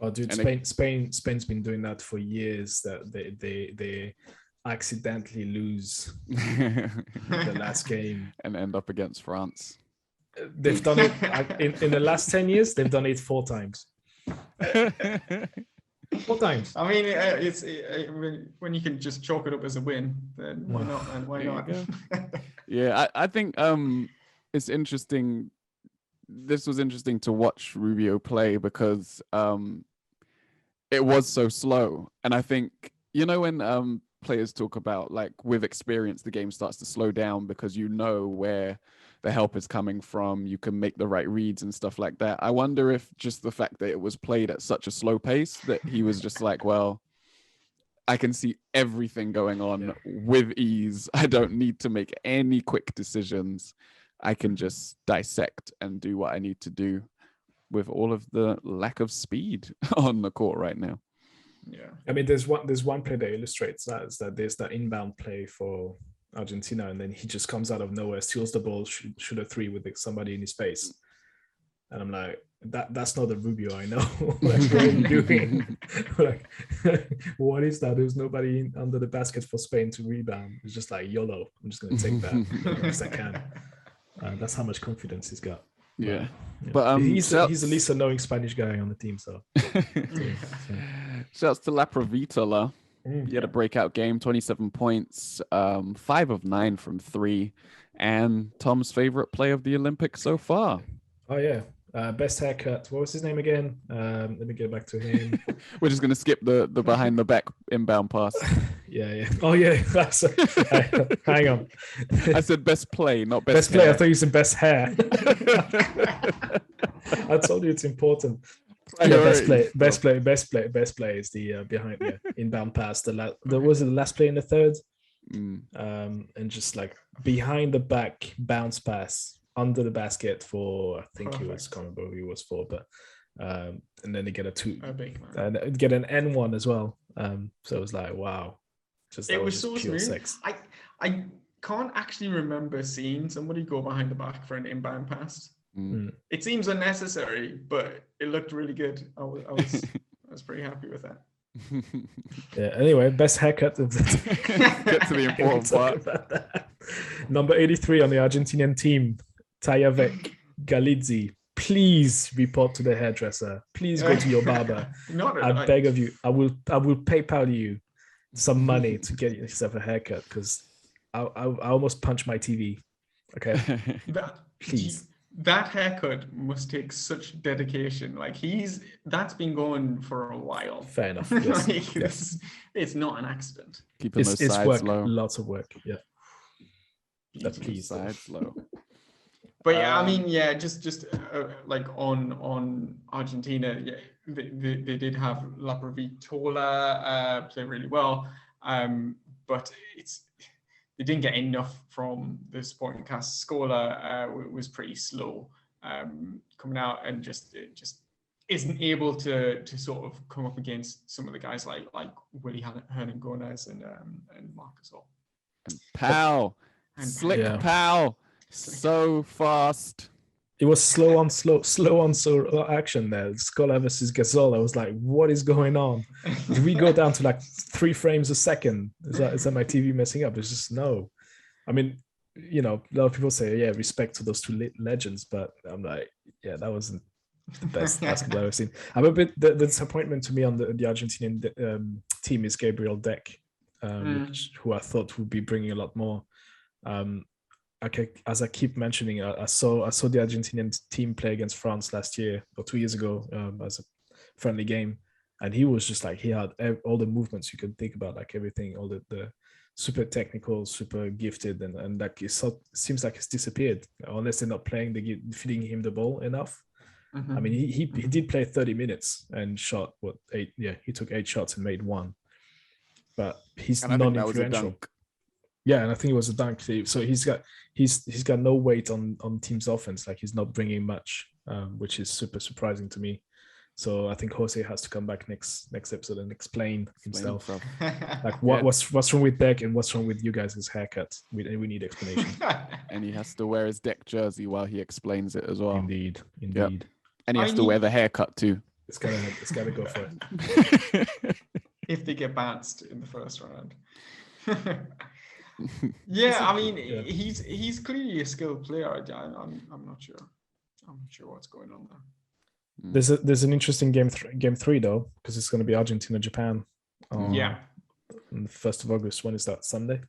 Oh, dude, Spain's been doing that for years. That they accidentally lose the last game and end up against France. They've done it in the last 10 years. They've done it 4 times. 4 times. I mean, it's when you can just chalk it up as a win, then why not? And why not? Yeah, I think it's interesting. This was interesting to watch Rubio play because it was so slow, and I think when players talk about like with experience, the game starts to slow down because you know where the help is coming from. You can make the right reads and stuff like that. I wonder if just the fact that it was played at such a slow pace that he was just like, well, I can see everything going on with ease. I don't need to make any quick decisions. I can just dissect and do what I need to do with all of the lack of speed on the court right now. Yeah. I mean, there's one play that illustrates that, is that there's that inbound play for Argentina, and then he just comes out of nowhere, steals the ball, shoot a 3 with somebody in his face, and I'm like, that's not the Rubio I know. Like, what are you doing? Like, what is that? There's nobody under the basket for Spain to rebound. It's just like YOLO. I'm just going to take that as best I can. That's how much confidence he's got. Yeah. But he's the least annoying Spanish guy on the team. So, shouts to La Provitola. He had a breakout game, 27 points, 5 of 9 from 3, and Tom's favorite play of the Olympics so far. Oh yeah, best haircut. What was his name again? Let me get back to him. We're just gonna skip the behind the back inbound pass. Yeah. Oh yeah. Hang on. I said best play, not best play. hair. I thought you said best hair. I told you it's important. Yeah, best play is the behind the inbound pass. Was the last play in the third, and just like behind the back bounce pass under the basket for, I think he was, can't remember who he was for, but and then they get a 2 and get an N1 as well. So it was like, wow, it was so pure sex. I can't actually remember seeing somebody go behind the back for an inbound pass. It seems unnecessary, but it looked really good. I was pretty happy with that. Yeah. Anyway, best haircut. Get to the important part. Number 83 on the Argentinian team, Tayavec Galizzi. Please report to the hairdresser. Please go to your barber. I beg of you. I will PayPal you some money to get yourself a haircut, because I almost punched my TV. Okay. Please. That haircut must take such dedication. Like that's been going for a while. Fair enough. Yes. It's not an accident. Keeping those sides work, low. Lots of work. Yeah. That's sides low. But yeah, I mean, yeah, just like on Argentina, yeah, they did have La Provitola play really well, but they didn't get enough from the supporting cast. Scola was pretty slow coming out, and just isn't able to sort of come up against some of the guys like Willy Hernangomez and Marcus All. And Pal, Slick Pal, so fast. It was slow on action there. Scola versus Gasol. I was like, what is going on? Did we go down to like 3 frames a second? Is that my TV messing up? It's just no. I mean, a lot of people say, yeah, respect to those two legends, but I'm like, yeah, that wasn't the best basketball I've ever seen. I'm a bit the disappointment to me on the Argentinian team is Gabriel Deck, who I thought would be bringing a lot more. As I keep mentioning, I saw the Argentinian team play against France last year or 2 years ago as a friendly game, and he was just like, he had all the movements you could think about, like everything, all the super technical, super gifted, and like it seems like it's disappeared unless they're not feeding him the ball enough. Mm-hmm. I mean, he did play 30 minutes and shot 8? Yeah, he took 8 shots and made 1, but he's non-influential. Yeah, and I think it was a dunk. So he's got no weight on team's offense. Like he's not bringing much, which is super surprising to me. So I think Jose has to come back next episode and explain himself. Like what's wrong with Deck and what's wrong with you guys' haircut. We need explanation. And he has to wear his Deck jersey while he explains it as well. Indeed. Yep. And he has to wear the haircut too. It's gotta go for it. If they get bounced in the first round. Yeah, I mean, he's clearly a skilled player. I'm not sure. I'm not sure what's going on there. There's an interesting game 3 though, because it's going to be Argentina-Japan. On the 1st of August. When is that? Sunday?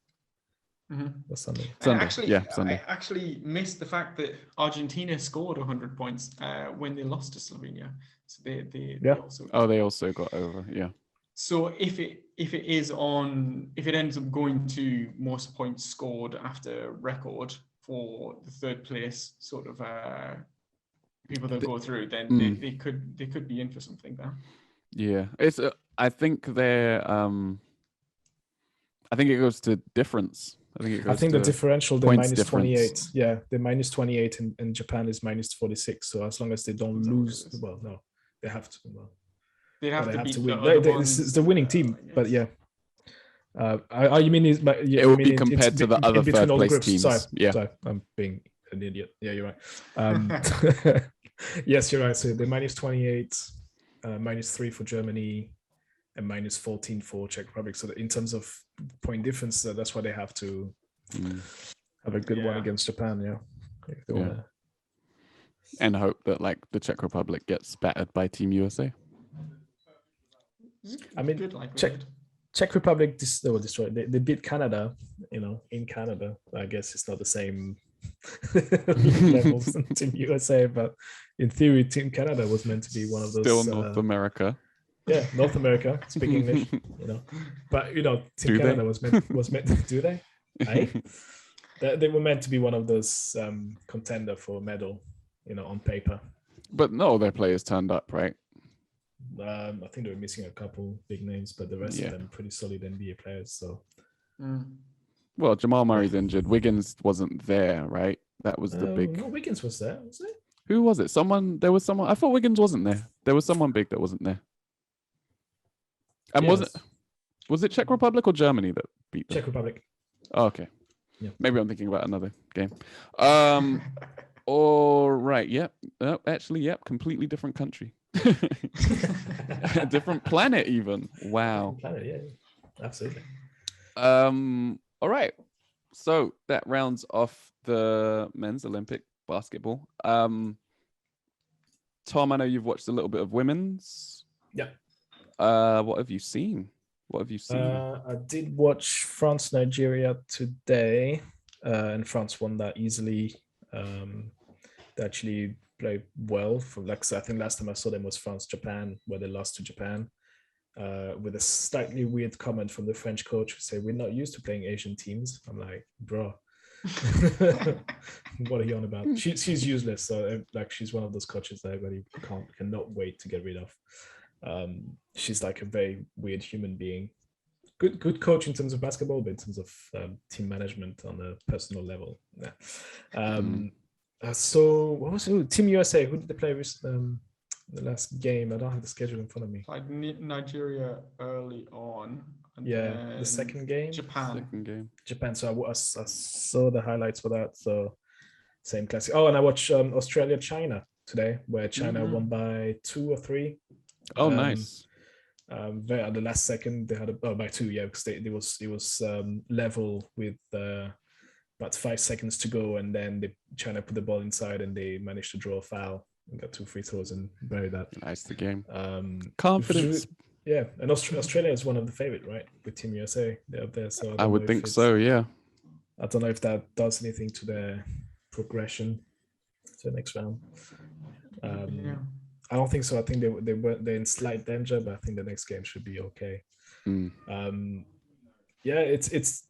Mm-hmm. That's Sunday. Sunday. Sunday. I actually missed the fact that Argentina scored 100 points when they lost to Slovenia. So they also got over. Yeah. So if it ends up going to most points scored after record for the 3rd place sort of people that go through, then they could be in for something there. Yeah, it's. I think they're. I think it goes to difference. I think the differential, they're minus 28. Yeah, they're minus 28, and Japan is minus 46. So as long as they don't lose, well, no, they have to. Well, they have to beat win. It's the winning team, but yeah. You mean it would be compared to the other 3rd place teams? Sorry, I'm being an idiot. Yeah, you're right. Yes, you're right. So they're minus 28, minus 3 for Germany, and minus 14 for Czech Republic. So in terms of point difference, that's why they have to have a good one against Japan. Yeah. And hope that like the Czech Republic gets battered by Team USA. I mean, Czech Republic destroyed. They beat Canada, in Canada. I guess it's not the same levels as Team USA, but in theory, Team Canada was meant to be one of those. Still North America. Yeah, North America, speak English, But Team Canada was meant to do they? They were meant to be one of those contender for a medal, on paper. But no, their players turned up, right? I think they were missing a couple big names, but the rest of them pretty solid NBA players. So, well, Jamal Murray's injured. Wiggins wasn't there, right? That was the big. No, Wiggins was there, wasn't it? Who was it? There was someone. I thought Wiggins wasn't there. There was someone big that wasn't there. And was it Czech Republic or Germany that beat them? Czech Republic. Oh, okay. Yeah. Maybe I'm thinking about another game. All right. Yep. Yep. Completely different country. A different planet even. Wow. Planet, yeah. Absolutely. All right. So that rounds off the men's Olympic basketball. Tom, I know you've watched a little bit of women's. Yeah. What have you seen? I did watch France-Nigeria today, and France won that easily. They actually played well. I think last time I saw them was France-Japan, where they lost to Japan, with a slightly weird comment from the French coach who said, "We're not used to playing Asian teams." I'm like, bro, what are you on about? She's useless. So she's one of those coaches that everybody cannot wait to get rid of. She's like a very weird human being. Good coach in terms of basketball, but in terms of team management on a personal level. So what was it? Team USA? Who did they play with the last game? I don't have the schedule in front of me. Like Nigeria early on. And the second game. Japan. Second game. Japan. So I saw the highlights for that. So same classic. Oh, and I watched Australia-China today, where China won by 2 or 3. Oh, nice. Very at the last second they had by 2, because it was level with about 5 seconds to go, and then China put the ball inside and they managed to draw a foul and got 2 free throws and buried that. Nice the game. Confidence. Yeah, and Australia is one of the favorite, right? With Team USA, they're up there. So I would think so. Yeah. I don't know if that does anything to their progression to the next round. I don't think so. I think they're in slight danger, but I think the next game should be okay. It's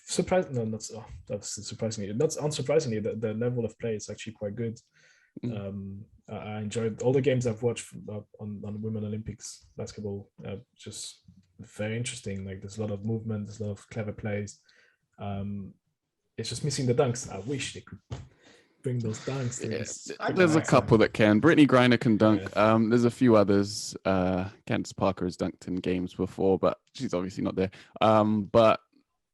surprising. No, not that's surprisingly. Not unsurprisingly, the level of play is actually quite good. I enjoyed all the games I've watched on Women Olympics basketball. Just very interesting. Like there's a lot of movement, there's a lot of clever plays. It's just missing the dunks. I wish they could bring those dunks. There's a couple that can. Brittany Griner can dunk. There's a few others. Candace Parker has dunked in games before, but she's obviously not there. But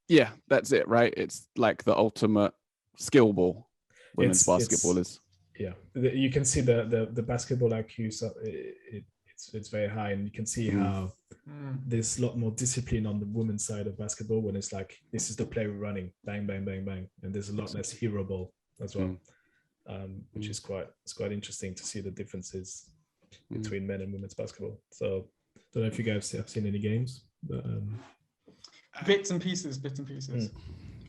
yeah, that's it, right? It's like the ultimate skill ball. Women's basketball is. Yeah, you can see the basketball IQ. So it's very high, and you can see how there's a lot more discipline on the women's side of basketball when it's like this is the play we're running, bang, bang, bang, bang, and there's a lot less hero ball as well, which is quite interesting to see the differences between men and women's basketball. So I don't know if you guys have seen any games, but bits and pieces.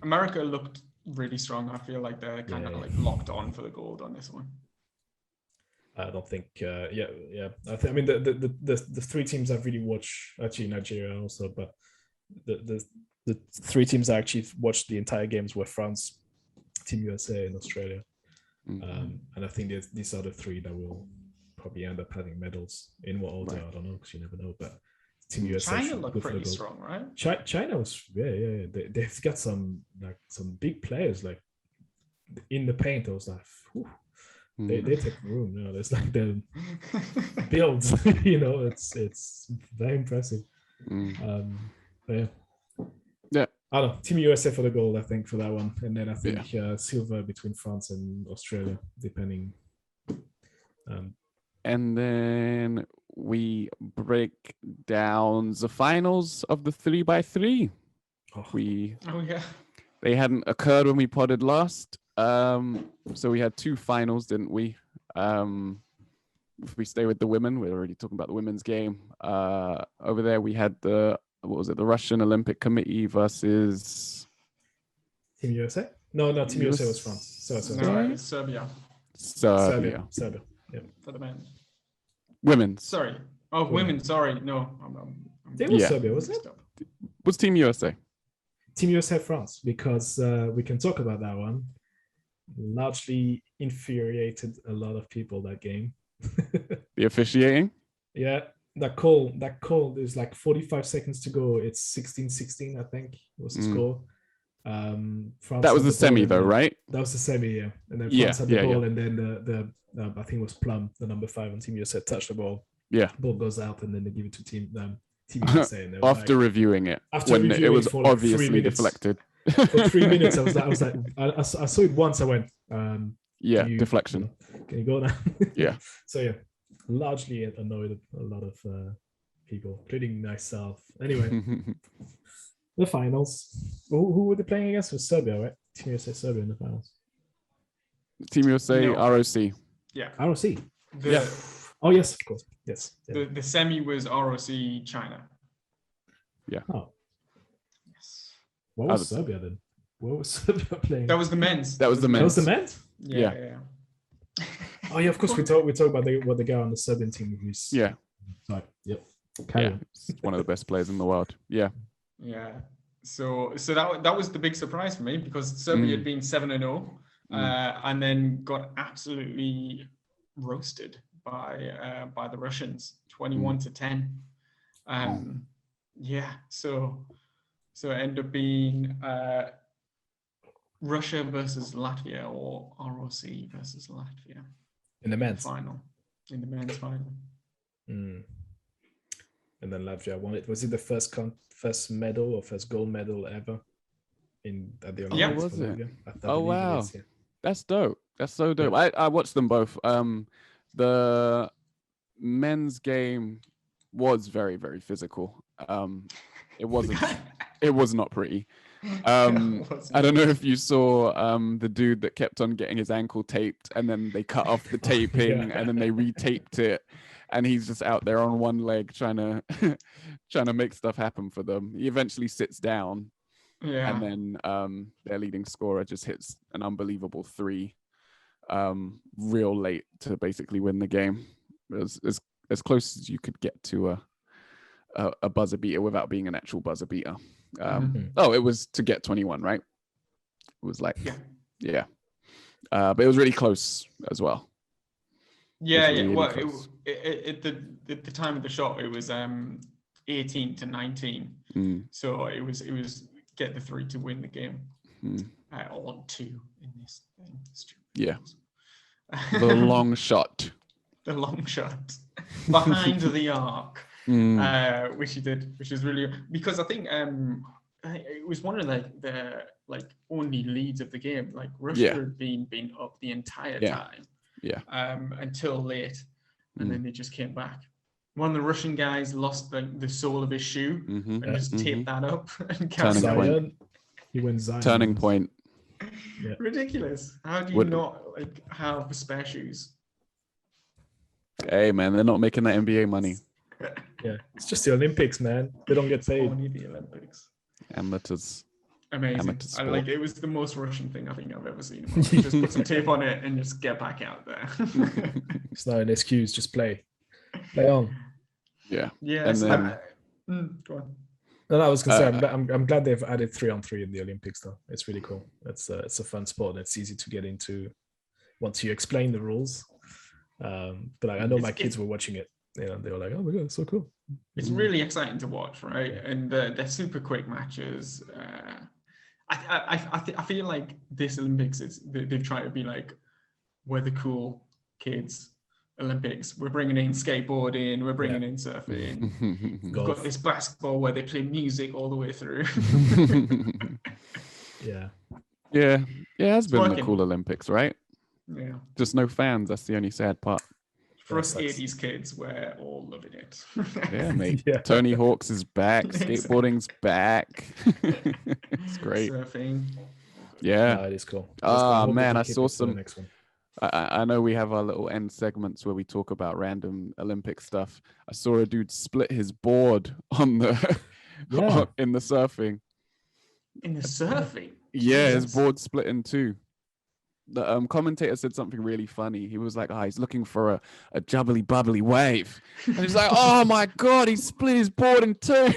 America looked really strong. I feel like they're kind of like locked on for the gold on this one. I don't think I mean the 3 teams I've really watched, actually Nigeria also, but the 3 teams I actually watched the entire games were France, Team USA, and Australia. And I think these are the 3 that will probably end up having medals in what order. I don't know, because you never know, but Team USA China looked pretty strong, right? China was they've got some big players like in the paint. I was like, whew. They take room. There's like the builds. It's very impressive. Yeah. I don't know. Team USA for the gold, I think, for that one, and then I think silver between France and Australia, depending. And then we break down the finals of the 3x3. They hadn't occurred when we podded last. So we had 2 finals, didn't we? If we stay with the women, we're already talking about the women's game. Over there, we had the Russian Olympic Committee versus Team USA. No, Team USA was France. It's Serbia. Serbia. Yeah. For the men. Women's. Sorry. Oh, women. Sorry. No. It was Serbia, wasn't it? Was Team USA? Team USA France, because we can talk about that one. Largely infuriated a lot of people that game. The officiating? Yeah, that call. There's like 45 seconds to go. It's 16-16, I think was the score. France that was the semi though, right? That was the semi, yeah. And then France had the ball, and then the I think it was Plum, the number 5 on Team USA, touched the ball. Yeah. Ball goes out, and then they give it to Team USA. And after reviewing it, when it was obviously deflected. For 3 minutes, I was like, I saw it once. I went, deflection. Can you go now? Yeah. So yeah, largely annoyed a lot of people, including myself. Anyway, the finals. Who were they playing against? It was Serbia, right? Team USA, Serbia in the finals. Team USA, ROC. Yeah. ROC. Oh yes, of course. Yes. Yeah. The semi was ROC China. Yeah. Oh. What was Serbia then? What was Serbia playing? That was the men's. That was the men's? Yeah. Oh yeah, of course we talk about the guy on the Serbian team who's Right. Yep. One of the best players in the world. Yeah. Yeah. So that was the big surprise for me, because Serbia had been 7-0 and then got absolutely roasted by the Russians, 21-10. So it ended up being Russia versus Latvia, or ROC versus Latvia in the men's final. And then Latvia won it. Was it the first medal or first gold medal ever at the Olympics? Was it? Oh wow, that's dope. That's so dope. Yeah. I watched them both. The men's game was very, very physical. It wasn't. It was not pretty. I don't know if you saw the dude that kept on getting his ankle taped, and then they cut off the taping, and then they retaped it, and he's just out there on one leg trying to make stuff happen for them. He eventually sits down, and then their leading scorer just hits an unbelievable three, real late to basically win the game. It was as close as you could get to a buzzer beater without being an actual buzzer beater. Oh, it was to get 21, right? It was like, yeah. But it was really close as well. Yeah, really, yeah. really Well, close. at the time of the shot, it was 18-19. So it was get the three to win the game, or two in this thing. Yeah, the long shot. The long shot behind the arc, which he did, which is really, because I think it was one of the only leads of the game. Like Russia had been up the entire time, until late, and then they just came back. One of the Russian guys lost the sole of his shoe and just taped that up and carried on. He went Zion. Turning point. Yeah. Ridiculous. How do you not have spare shoes? Hey man, they're not making that NBA money. Yeah, it's just the Olympics, man. They don't get paid. Only the Olympics. Amateurs. Amazing. It was the most Russian thing I think I've ever seen. Just put some tape on it and just get back out there. It's not an excuse. Just play on. Yeah. Yeah. And then, go on. No, I was gonna say I'm glad they've added 3-on-3 in the Olympics though. It's really cool. It's a fun sport. It's easy to get into once you explain the rules. But I know my kids were watching it. They were like, "Oh my god, it's so cool!" It's really exciting to watch, right? And they're super quick matches. I feel like this Olympics they've tried to be like, we're the cool kids Olympics. We're bringing in skateboarding. We're bringing in surfing. We've got this basketball where they play music all the way through. Yeah. It has been the cool Olympics, right? Yeah. Just no fans. That's the only sad part. For us 80s kids, we're all loving it. Yeah, mate. Yeah. Tony Hawk's is back. Skateboarding's back. It's great. Surfing. Yeah. No, it is cool. Man, I saw some. I know we have our little end segments where we talk about random Olympic stuff. I saw a dude split his board on the in the surfing. In the surfing? Yeah, his board split in two. The commentator said something really funny. He was like, he's looking for a jubbly bubbly wave. And he's like, oh my God, he split his board in two.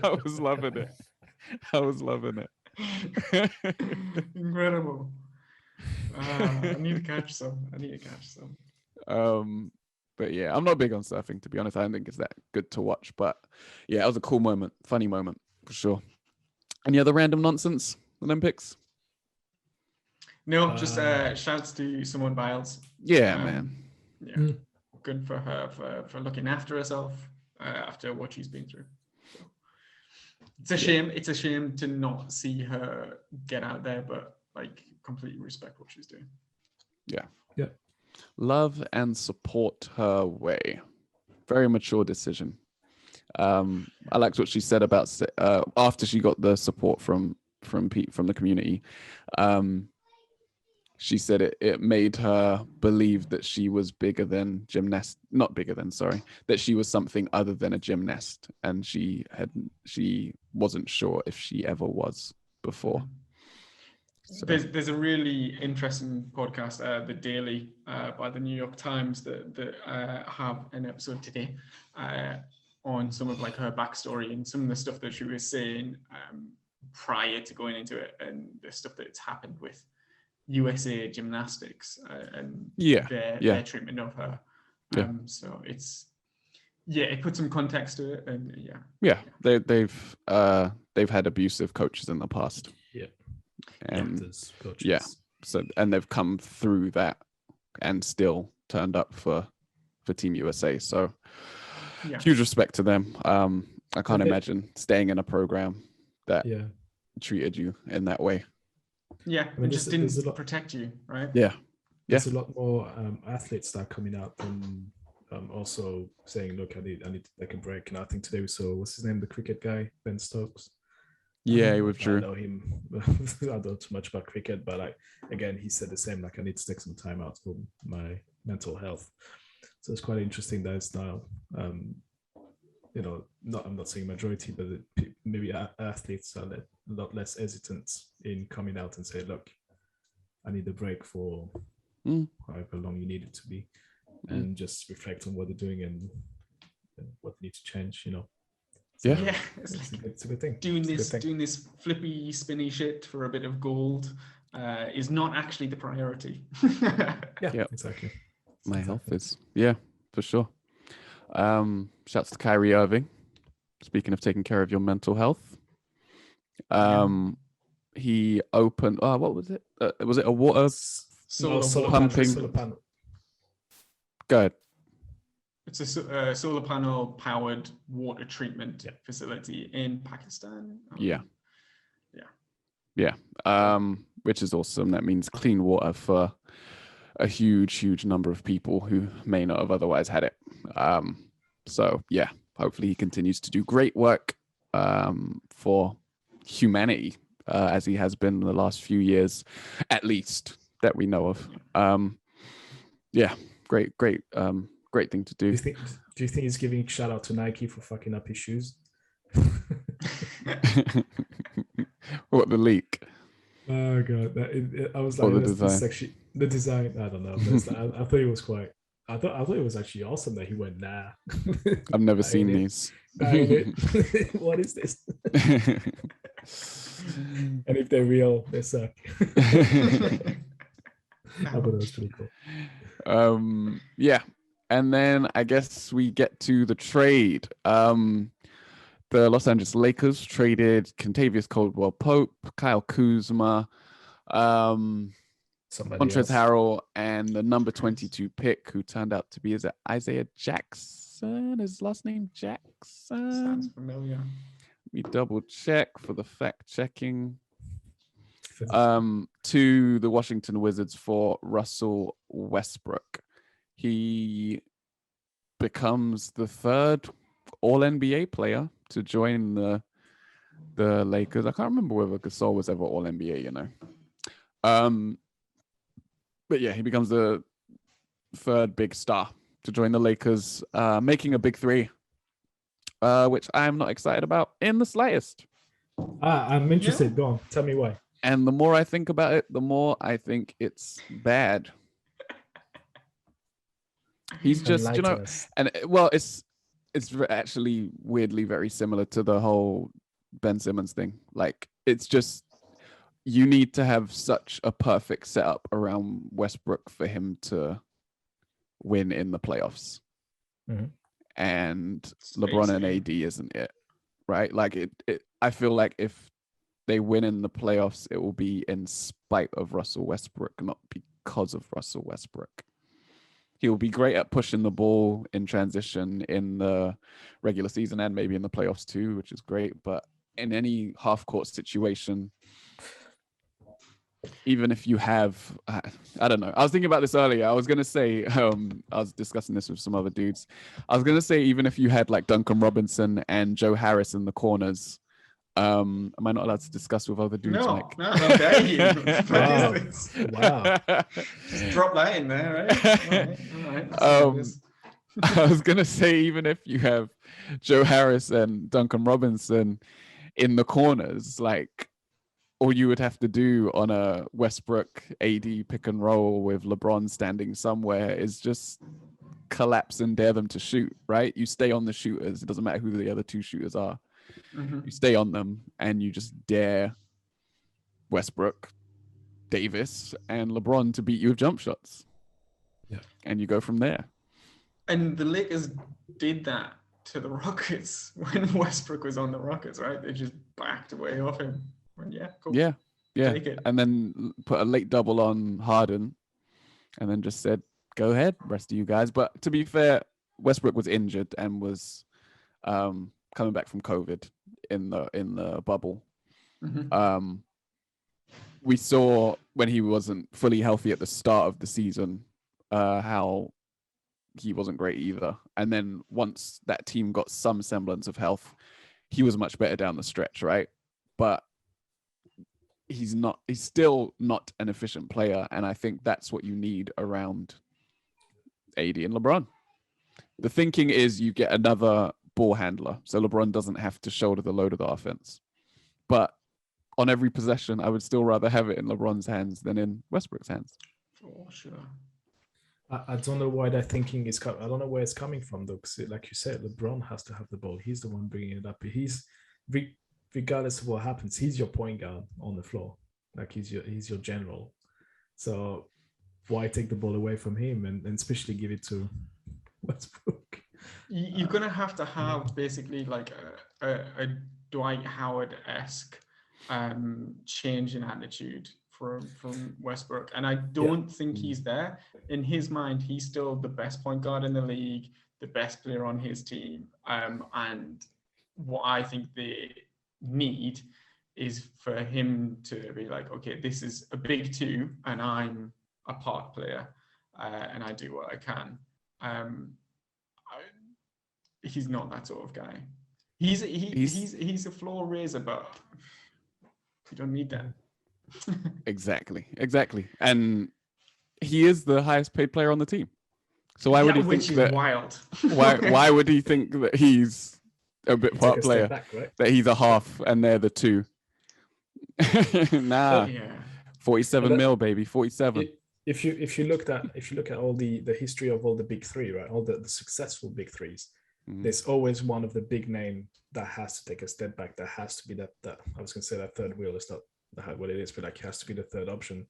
I was loving it. Incredible. I need to catch some. But yeah, I'm not big on surfing, to be honest. I don't think it's that good to watch. But yeah, it was a cool moment, funny moment for sure. Any other random nonsense Olympics? No, just shouts to Simone Biles. Yeah, man. Yeah, good for her for looking after herself after what she's been through. So, it's a shame. It's a shame to not see her get out there, but completely respect what she's doing. Yeah. Yeah. Love and support her way. Very mature decision. I liked what she said about after she got the support from the community. She said it made her believe that she was that she was something other than a gymnast, and she wasn't sure if she ever was before. So. There's a really interesting podcast, The Daily, by the New York Times that have an episode today on some of her backstory and some of the stuff that she was saying prior to going into it, and the stuff that's happened with USA Gymnastics and their treatment of her. So it puts some context to it, and they've had abusive coaches in the past. And so they've come through that and still turned up for Team USA. So huge respect to them. I can't imagine staying in a program that treated you in that way. Yeah, I mean, it just didn't protect you, right? Yeah. There's a lot more athletes that are coming out and also saying, "Look, I need to take a break." And I think today we saw, what's his name, the cricket guy, Ben Stokes. Yeah, he withdrew. I know him. I don't know too much about cricket, but again, he said the same. Like, I need to take some time out for my mental health. So it's quite interesting that it's now, I'm not saying majority, but maybe athletes are a lot less hesitant in coming out and say, "Look, I need a break for however long you need it to be," and just reflect on what they're doing and what they need to change. So, yeah, it's a good thing. Doing this flippy, spinny shit for a bit of gold is not actually the priority. Yeah, exactly. My health is, for sure. Shouts to Kyrie Irving. Speaking of taking care of your mental health, he opened. What was it? Was it a water solar pumping? Solar panel. Go ahead. It's a solar panel powered water treatment facility in Pakistan. Which is awesome. That means clean water for a huge number of people who may not have otherwise had it. So yeah, hopefully he continues to do great work for humanity, as he has been in the last few years, at least that we know of. Great thing to do. Do you think he's giving shout out to Nike for fucking up his shoes? What, the leak? Oh god, I was like, the design. I don't know. I thought it was quite. I thought it was actually awesome that he went, nah. I've never seen these. What is this? And if they're real, they suck. I thought it was pretty cool. Yeah. And then I guess we get to the trade. The Los Angeles Lakers traded Kentavious Caldwell-Pope, Kyle Kuzma, Montrezl Harrell, and the number 22 pick, who turned out to be, is it Isaiah Jackson? His last name Jackson? Sounds familiar. Let me double check for the fact checking. To the Washington Wizards for Russell Westbrook. He becomes the third All-NBA player to join the Lakers. I can't remember whether Gasol was ever All-NBA, But yeah, he becomes the third big star to join the Lakers, making a big three, which I'm not excited about in the slightest. I'm interested. Go on. Tell me why. And the more I think about it, the more I think it's bad. He's just, it's actually weirdly very similar to the whole Ben Simmons thing. Like, it's just, you need to have such a perfect setup around Westbrook for him to win in the playoffs. Mm-hmm. And LeBron and AD isn't it, right? Like, I feel like if they win in the playoffs, it will be in spite of Russell Westbrook, not because of Russell Westbrook. He will be great at pushing the ball in transition in the regular season and maybe in the playoffs too, which is great. But in any half-court situation, even if you have, I don't know. I was thinking about this earlier. I was going to say, I was discussing this with some other dudes. I was going to say, even if you had like Duncan Robinson and Joe Harris in the corners, am I not allowed to discuss with other dudes? No, dare you. Wow. Just drop that in there, right? All right. I was going to say, even if you have Joe Harris and Duncan Robinson in the corners, like, all you would have to do on a Westbrook AD pick and roll with LeBron standing somewhere is just collapse and dare them to shoot, right? You stay on the shooters. It doesn't matter who the other two shooters are. Mm-hmm. You stay on them and you just dare Westbrook, Davis, and LeBron to beat you with jump shots. Yeah. And you go from there. And the Lakers did that to the Rockets when Westbrook was on the Rockets, right? They just backed away off him. Yeah, cool. Yeah. Take it. And then put a late double on Harden and then just said, go ahead, rest of you guys. But to be fair, Westbrook was injured and was coming back from COVID in the bubble. Mm-hmm. we saw when he wasn't fully healthy at the start of the season, how he wasn't great either. And then once that team got some semblance of health, he was much better down the stretch, right? But he's still not an efficient player. And I think that's what you need around AD and LeBron. The thinking is you get another ball handler, so LeBron doesn't have to shoulder the load of the offense. But on every possession, I would still rather have it in LeBron's hands than in Westbrook's hands. For sure. I don't know why that thinking is coming. I don't know where it's coming from, though. Because, like you said, LeBron has to have the ball. He's the one bringing it up. He's, regardless of what happens, he's your point guard on the floor. Like he's your general. So why take the ball away from him and especially give it to Westbrook? You're gonna have to have basically like a Dwight Howard-esque change in attitude from Westbrook, and I don't think he's there. In his mind, he's still the best point guard in the league, the best player on his team, and what I think they need is for him to be like, okay, this is a big two, and I'm a part player, and I do what I can. He's not that sort of guy. He's a floor raiser, but you don't need that. Exactly. And he is the highest paid player on the team. So why would he think that? Wild. why would he think that he's a bit part player? Back, right? That he's a half and they're the two? Nah. 47 mil, baby. 47. If you look at all the history of all the big three, right? All the successful big threes, there's always one of the big name that has to take a step back. That has to be that I was gonna say that third wheel. It's not what it is, but like it has to be the third option.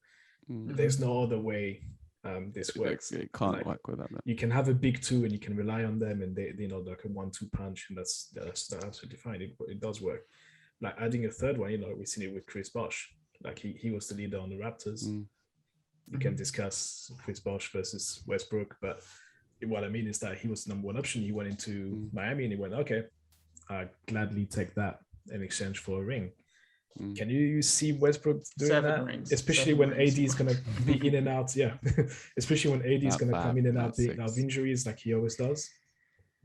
There's no other way this works. It can't work with that. Man. You can have a big two and you can rely on them, and they like a 1-2 punch, and that's absolutely fine. It does work. Like adding a third one, we've seen it with Chris Bosh. Like he was the leader on the Raptors. You can discuss Chris Bosh versus Westbrook, but what I mean is that he was the number one option. He went into Miami and he went, okay, I'd gladly take that in exchange for a ring. Can you see Westbrook doing 7 rings. Especially when AD is going to be in and out. Yeah. Especially when AD is going to come in and out of injuries like he always does.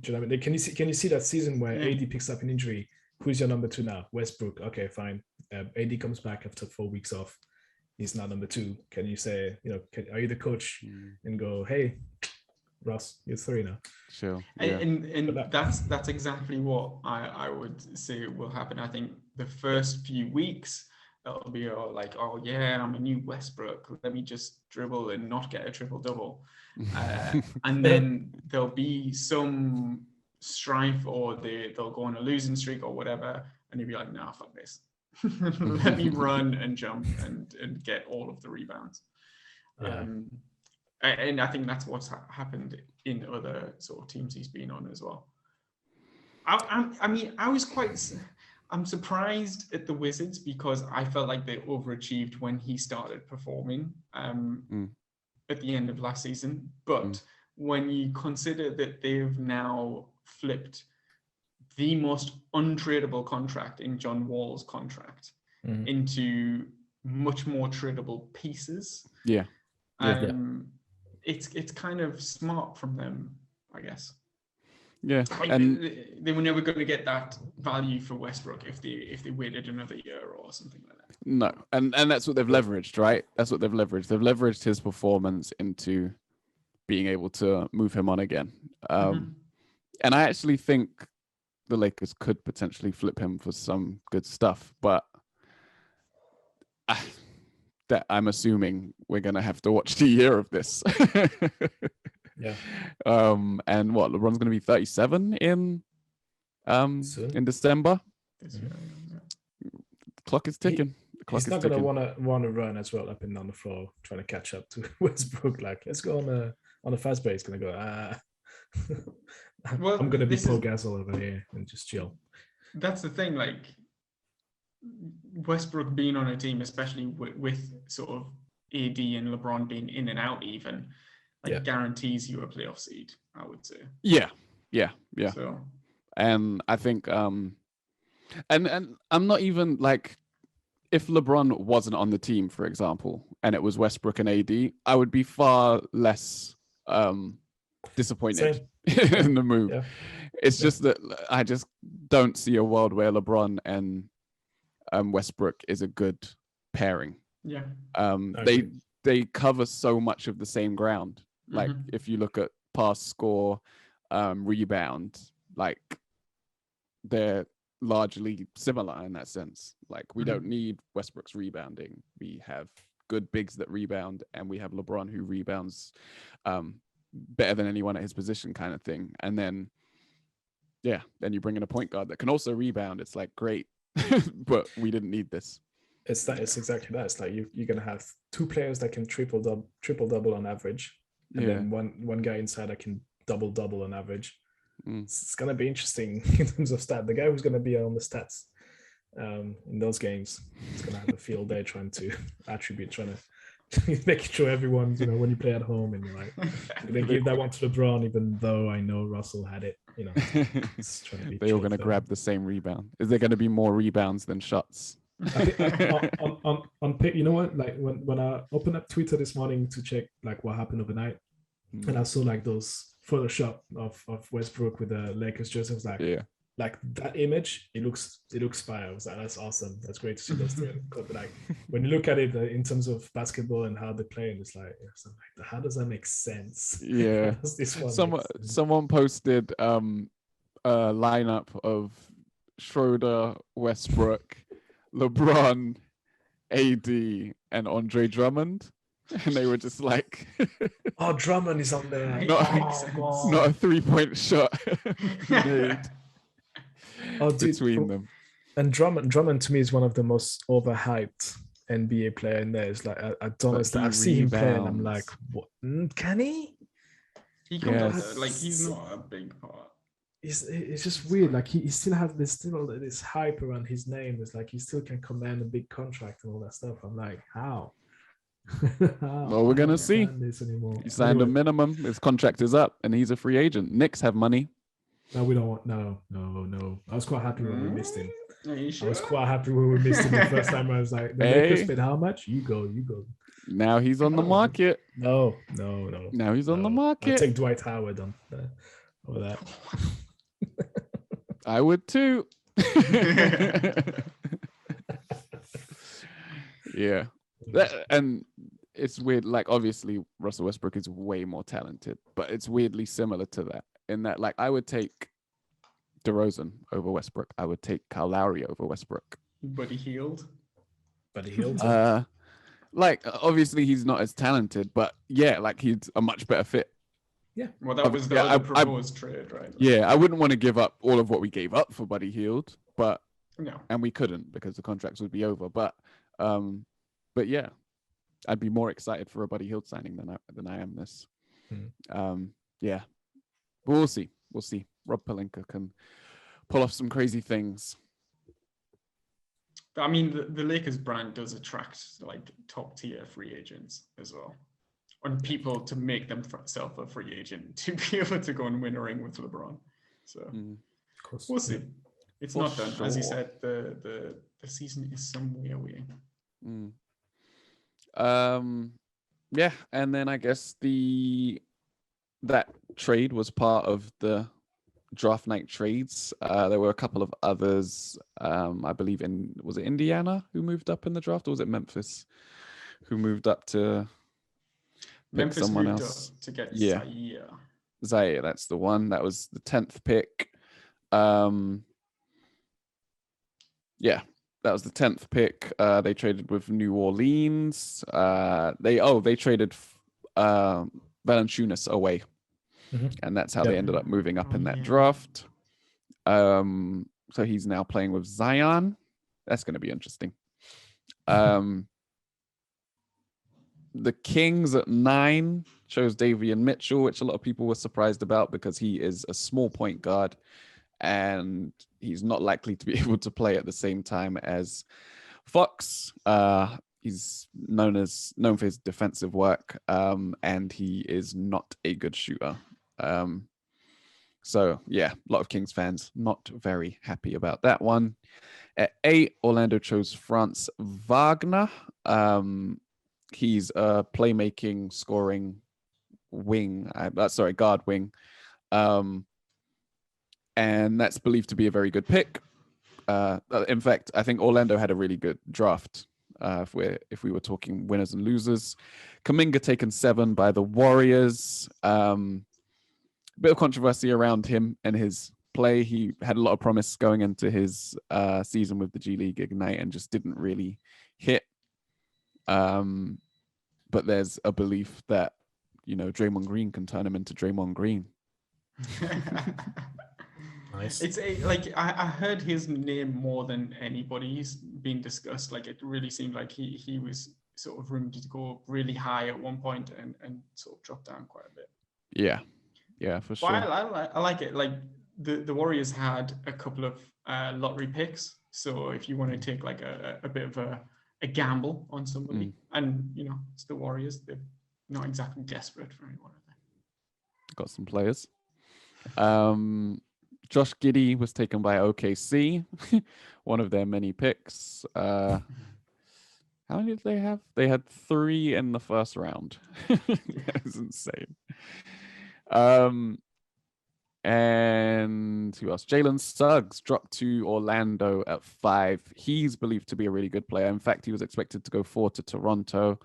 Do you know what I mean? Can you see that season where AD picks up an injury? Who's your number 2 now? Westbrook. Okay, fine. AD comes back after 4 weeks off. He's now number 2. Can you say, are you the coach and go, hey, Russ, you're 3 now? Sure. Yeah. And that's exactly what I would say will happen. I think the first few weeks, it'll be like, oh yeah, I'm a new Westbrook. Let me just dribble and not get a triple-double. And then there'll be some strife, or they'll go on a losing streak or whatever, and you'll be like, nah, fuck this. Let me run and jump and get all of the rebounds. And I think that's what's happened in other sort of teams he's been on as well. I'm surprised at the Wizards because I felt like they overachieved when he started performing at the end of last season. But when you consider that they've now flipped the most untradeable contract in John Wall's contract into much more tradable pieces. It's kind of smart from them, I guess. Yeah, and they were never going to get that value for Westbrook if they waited another year or something like that. No, and that's what they've leveraged, right? That's what they've leveraged. They've leveraged his performance into being able to move him on again. And I actually think the Lakers could potentially flip him for some good stuff, but that I'm assuming we're going to have to watch the year of this. And what, LeBron's going to be 37 in December. The clock is ticking. He's not going to want to run as well up and down the floor trying to catch up to Westbrook. Like, let's go on a fast break. He's going to go, well, I'm going to be Paul Gasol over here and just chill. That's the thing, like Westbrook being on a team, especially with sort of AD and LeBron being in and out even, guarantees you a playoff seed, I would say. Yeah. So, and I think, and I'm not even like, if LeBron wasn't on the team, for example, and it was Westbrook and AD, I would be far less disappointed in the move. Yeah. It's just that I just don't see a world where LeBron and Westbrook is a good pairing. Yeah. They cover so much of the same ground. Like if you look at pass, score, rebound, like they're largely similar in that sense. Like we don't need Westbrook's rebounding. We have good bigs that rebound, and we have LeBron who rebounds better than anyone at his position, kind of thing. And then then you bring in a point guard that can also rebound. It's like great, but we didn't need this. It's exactly that. It's like you're gonna have two players that can triple double on average, and then one guy inside that can double on average. It's gonna be interesting in terms of stat. The guy who's gonna be on the stats in those games is gonna have a field day trying to making sure everyone, when you play at home and you're like, they give that one to LeBron, even though I know Russell had it. It's trying to be they're all gonna grab the same rebound. Is there gonna be more rebounds than shots? I think on pick, you know what? Like when I opened up Twitter this morning to check like what happened overnight, and I saw like those Photoshop of Westbrook with the Lakers jersey. I was like, like that image, it looks fire. I was like, that's awesome. That's great to see those two. But like when you look at it in terms of basketball and how they play, and it's like, how does that make sense? Yeah. Someone posted a lineup of Schroeder, Westbrook, LeBron, AD, and Andre Drummond, and they were just like, "Oh, Drummond is on there. Not a 3-point shot made between them." And Drummond to me is one of the most overhyped NBA player in there. It's like I don't understand. I've seen him play, and I'm like, "What? Can he?" He comes like he's not a big part. It's just weird. Like he still has this hype around his name. It's like he still can command a big contract and all that stuff. I'm like, how? Well, we're gonna see. He signed a minimum. His contract is up, and he's a free agent. Knicks have money. No, we don't want. No. I was quite happy when we missed him. Are you sure? I was quite happy when we missed him the first time. I was like, the Lakers paid how much? You go. Now he's on the market. No. Now he's on the market. I'll take Dwight Howard on over that. I would too. Yeah. And it's weird. Like, obviously, Russell Westbrook is way more talented, but it's weirdly similar to that in that, like, I would take DeRozan over Westbrook. I would take Kyle Lowry over Westbrook. Buddy Hield. Like, obviously, he's not as talented, but yeah, like, he's a much better fit. Yeah. Well, that was the other proposed trade, right? Yeah, I wouldn't want to give up all of what we gave up for Buddy Hield, but no, and we couldn't because the contracts would be over. But yeah, I'd be more excited for a Buddy Hield signing than I am this. Yeah, but we'll see. Rob Pelinka can pull off some crazy things. I mean, the Lakers brand does attract like top tier free agents as well. On people to make themselves a free agent to be able to go and win a ring with LeBron. So we'll see. It's for not done. Sure. As you said, the season is some way away. Yeah, and then I guess that trade was part of the draft night trades. There were a couple of others. I believe was it Indiana who moved up in the draft, or was it Memphis who moved up to Memphis someone moved else up to get Zaire, that's the one. That was the 10th pick. Yeah, that was the 10th pick. They traded with New Orleans. They traded Valanciunas away. And that's how they ended up moving up in that draft. So he's now playing with Zion. That's going to be interesting. The Kings at 9 chose Davion Mitchell, which a lot of people were surprised about because he is a small point guard and he's not likely to be able to play at the same time as Fox. He's known for his defensive work, and he is not a good shooter. So yeah, a lot of Kings fans not very happy about that one. At 8, Orlando chose Franz Wagner. He's a playmaking, scoring wing. Guard wing. And that's believed to be a very good pick. In fact, I think Orlando had a really good draft. If we were talking winners and losers, Kuminga taken 7 by the Warriors. Bit of controversy around him and his play. He had a lot of promise going into his season with the G League Ignite and just didn't really hit. But there's a belief that, Draymond Green can turn him into Draymond Green. Nice. It's I heard his name more than anybody's been discussed. Like, it really seemed like he was sort of rumored to go really high at one point and sort of drop down quite a bit. Yeah, for sure. I like it. Like, the Warriors had a couple of lottery picks, so if you want to take like a bit of a gamble on somebody, and it's the Warriors, they're not exactly desperate for anyone, are they? Got some players. Josh Giddey was taken by OKC, one of their many picks. How many did they have? They had 3 in the first round. That was insane. And who else? Jalen Suggs dropped to Orlando at 5. He's believed to be a really good player. In fact, he was expected to go 4 to Toronto.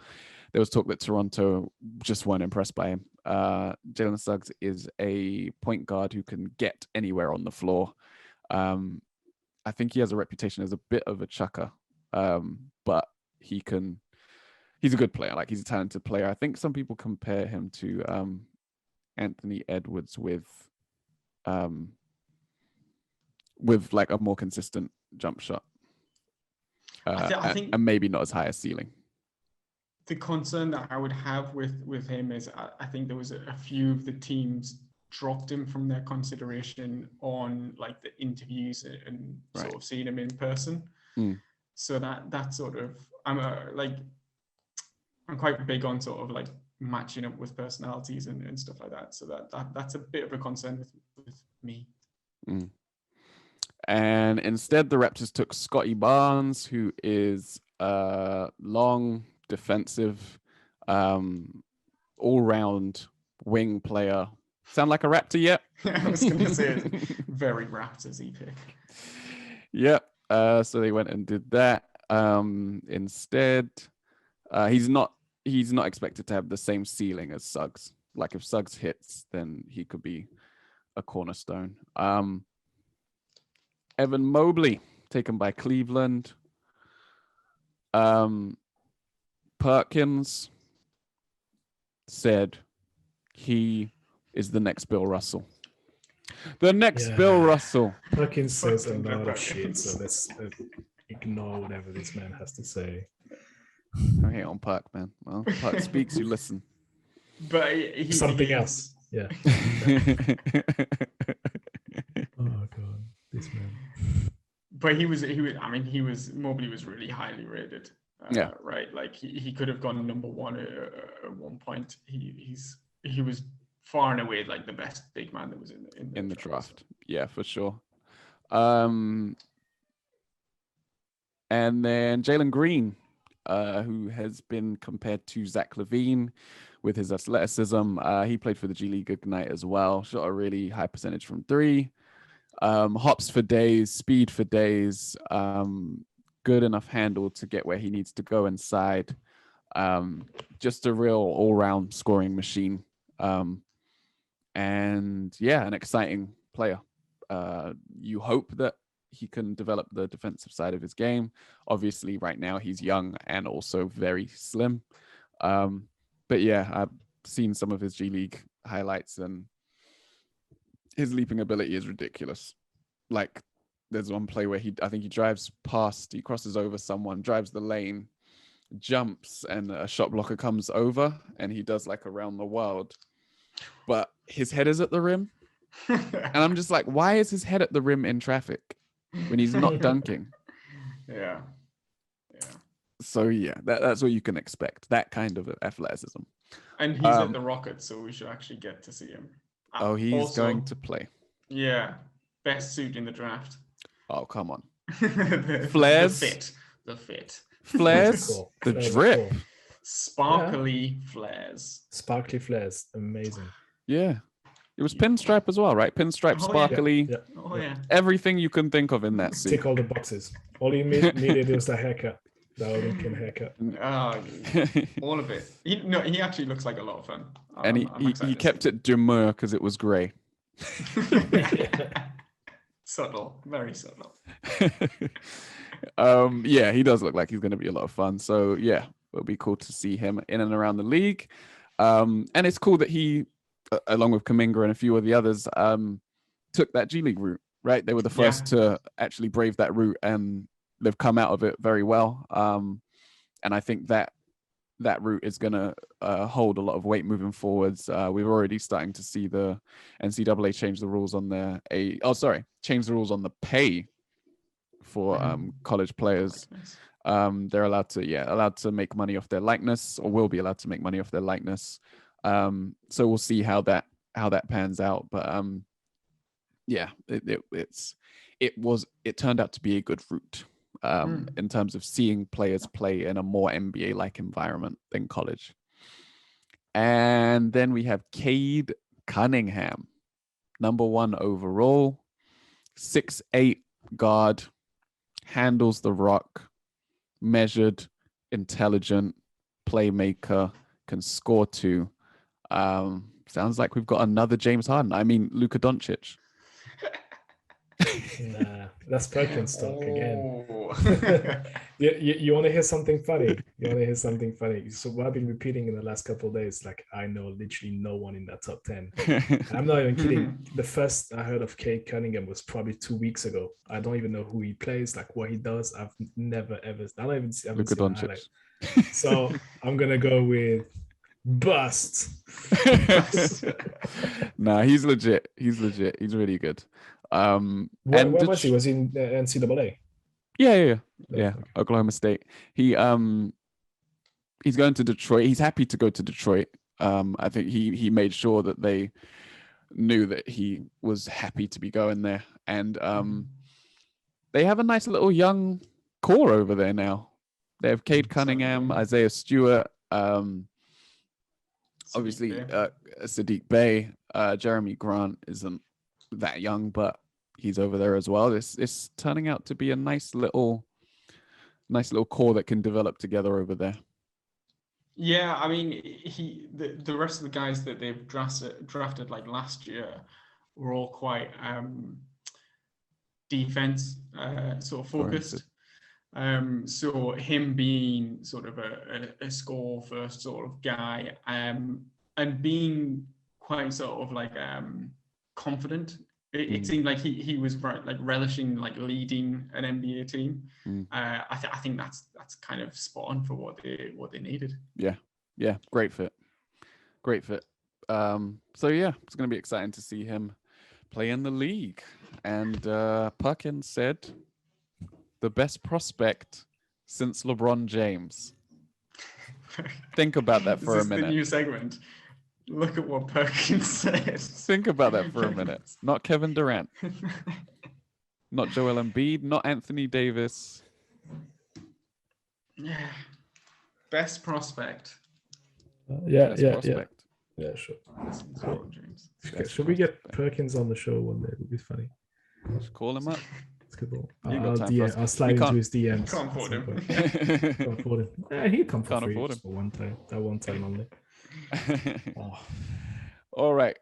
There was talk that Toronto just weren't impressed by him. Jalen Suggs is a point guard who can get anywhere on the floor. I think he has a reputation as a bit of a chucker, but he's a good player. Like, he's a talented player. I think some people compare him to Anthony Edwards with like a more consistent jump shot. I think, and maybe not as high a ceiling. The concern that I would have with him is I think there was a few of the teams dropped him from their consideration on like the interviews and sort of seeing him in person. So that sort of, I'm quite big on sort of like matching up with personalities and stuff like that. So that's a bit of a concern with me. And instead, the Raptors took Scotty Barnes, who is long, defensive, all-round wing player. Sound like a Raptor yet? I was going to say very Raptors-y pick. Yep. So they went and did that. Instead, he's not expected to have the same ceiling as Suggs. Like, if Suggs hits, then he could be a cornerstone. Evan Mobley, taken by Cleveland. Perkins said he is the next Bill Russell. The next Bill Russell. Perkins says a lot of shit, so let's ignore whatever this man has to say. I hate on Perk, man. Well, Perk speaks, you listen. But something else. Yeah. Oh god, this man. But Mobley was really highly rated. Right. Like he could have gone number 1 at one point. He was far and away like the best big man that was in the draft. Yeah, for sure. And then Jalen Green, who has been compared to Zach LaVine with his athleticism. He played for the G League Ignite as well. Shot a really high percentage from 3. Hops for days, speed for days. Good enough handle to get where he needs to go inside. Just a real all-round scoring machine. And yeah, an exciting player. You hope that he can develop the defensive side of his game. Obviously, right now he's young and also very slim. But yeah, I've seen some of his G League highlights and his leaping ability is ridiculous. Like, there's one play where I think he drives past, he crosses over someone, drives the lane, jumps, and a shot blocker comes over, and he does like around the world. But his head is at the rim. And I'm just like, why is his head at the rim in traffic when he's not dunking? Yeah. So yeah, that's what you can expect. That kind of athleticism. And he's at the Rockets, so we should actually get to see him. Oh, he's also going to play. Yeah. Best suit in the draft. Oh, come on. Flares. The fit. Flares. Cool. The Flares are drip. cool. Sparkly flares. Sparkly flares. Amazing. Yeah. It was pinstripe as well, right? Pinstripe, Oh, sparkly. Yeah. Oh yeah. Everything you can think of in that suit. Tick all the boxes. All you needed was the haircut. The Olympian haircut. All of it. He actually looks like a lot of fun. And he kept it demure because it was grey. Subtle, very subtle. Yeah, he does look like he's going to be a lot of fun. So yeah, it'll be cool to see him in and around the league. And it's cool that he, along with Kuminga and a few of the others, took that G League route, right? They were the first to actually brave that route, and they've come out of it very well. And I think that route is going to hold a lot of weight moving forwards. We're already starting to see the NCAA change the rules on change the rules on the pay for college players. They're allowed to make money off their likeness, or will be allowed to make money off their likeness. So we'll see how that pans out. But yeah, it turned out to be a good route. In terms of seeing players play in a more NBA-like environment than college. And then we have Cade Cunningham, number 1 overall, 6'8" guard, handles the rock, measured, intelligent, playmaker, can score too. Sounds like we've got another James Harden. I mean, Luka Doncic. Nah, that's Perkins talk again. You want to hear something funny? So what I've been repeating in the last couple of days, like, I know literally no one in that top 10. I'm not even kidding. The first I heard of Cade Cunningham was probably 2 weeks ago. I don't even know who he plays, like what he does. I've never ever. I don't even see. Luka Doncic. So I'm gonna go with bust. Nah, he's legit. He's really good. Where was he? Was he in NCAA? Yeah. Okay. Oklahoma State. He's going to Detroit. He's happy to go to Detroit. I think he made sure that they knew that he was happy to be going there. And they have a nice little young core over there now. They have Cade Cunningham, Isaiah Stewart, obviously Sadiq Bey, Jeremy Grant isn't that young, but he's over there as well. It's turning out to be a nice little core that can develop together over there. Yeah, I mean, the rest of the guys that they've drafted like last year were all quite defense sort of focused. So him being sort of a score first sort of guy, and being quite sort of like confident. It seemed like he was like relishing like leading an NBA team. I think that's kind of spot on for what they needed. Yeah, great fit. So yeah, it's going to be exciting to see him play in the league. And Perkins said the best prospect since LeBron James. Think about that for a minute. This is the new segment. Look at what Perkins says. Think about that for a minute. Not Kevin Durant. Not Joel Embiid. Not Anthony Davis. Yeah. Best prospect. Yeah, sure. Should we get Perkins on the show one day? It would be funny. Just call him up. I'll slide into his DMs. Can't afford him. Can't afford him. He'll come for free. Afford him. For one time. That one time only. All right.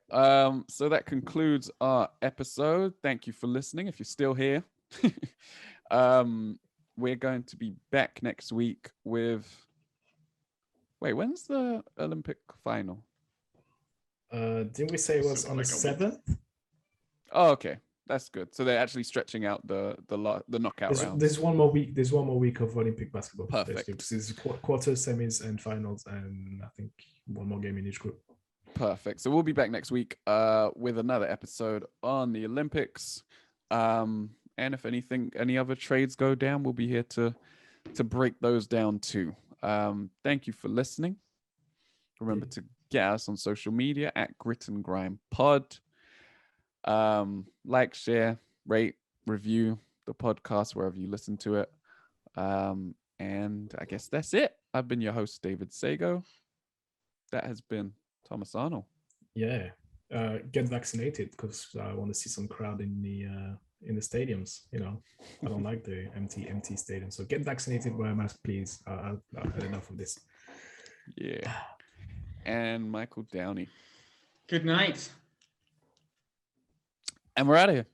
So that concludes our episode. Thank you for listening. If you're still here, we're going to be back next week with. Wait, when's the Olympic final? Didn't we say it was on the 7th? Oh, okay. That's good. So they're actually stretching out the knockout rounds. There's one more week. There's one more week of Olympic basketball. Perfect. There's quarters, semis, and finals, and I think one more game in each group. Perfect. So we'll be back next week with another episode on the Olympics. And if any other trades go down, we'll be here to break those down too. Thank you for listening. Remember to get us on social media at Grit and Grime Pod. Like, share, rate, review, the podcast wherever you listen to it. And I guess that's it. I've been your host, David Sagoe. That has been Thomas Arnal. Yeah. Get vaccinated because I want to see some crowd in the stadiums. You know, I don't like the empty stadium. So get vaccinated, wear a mask, please. I've had enough of this. Yeah. And Michael Downey. Good night. And we're out of here.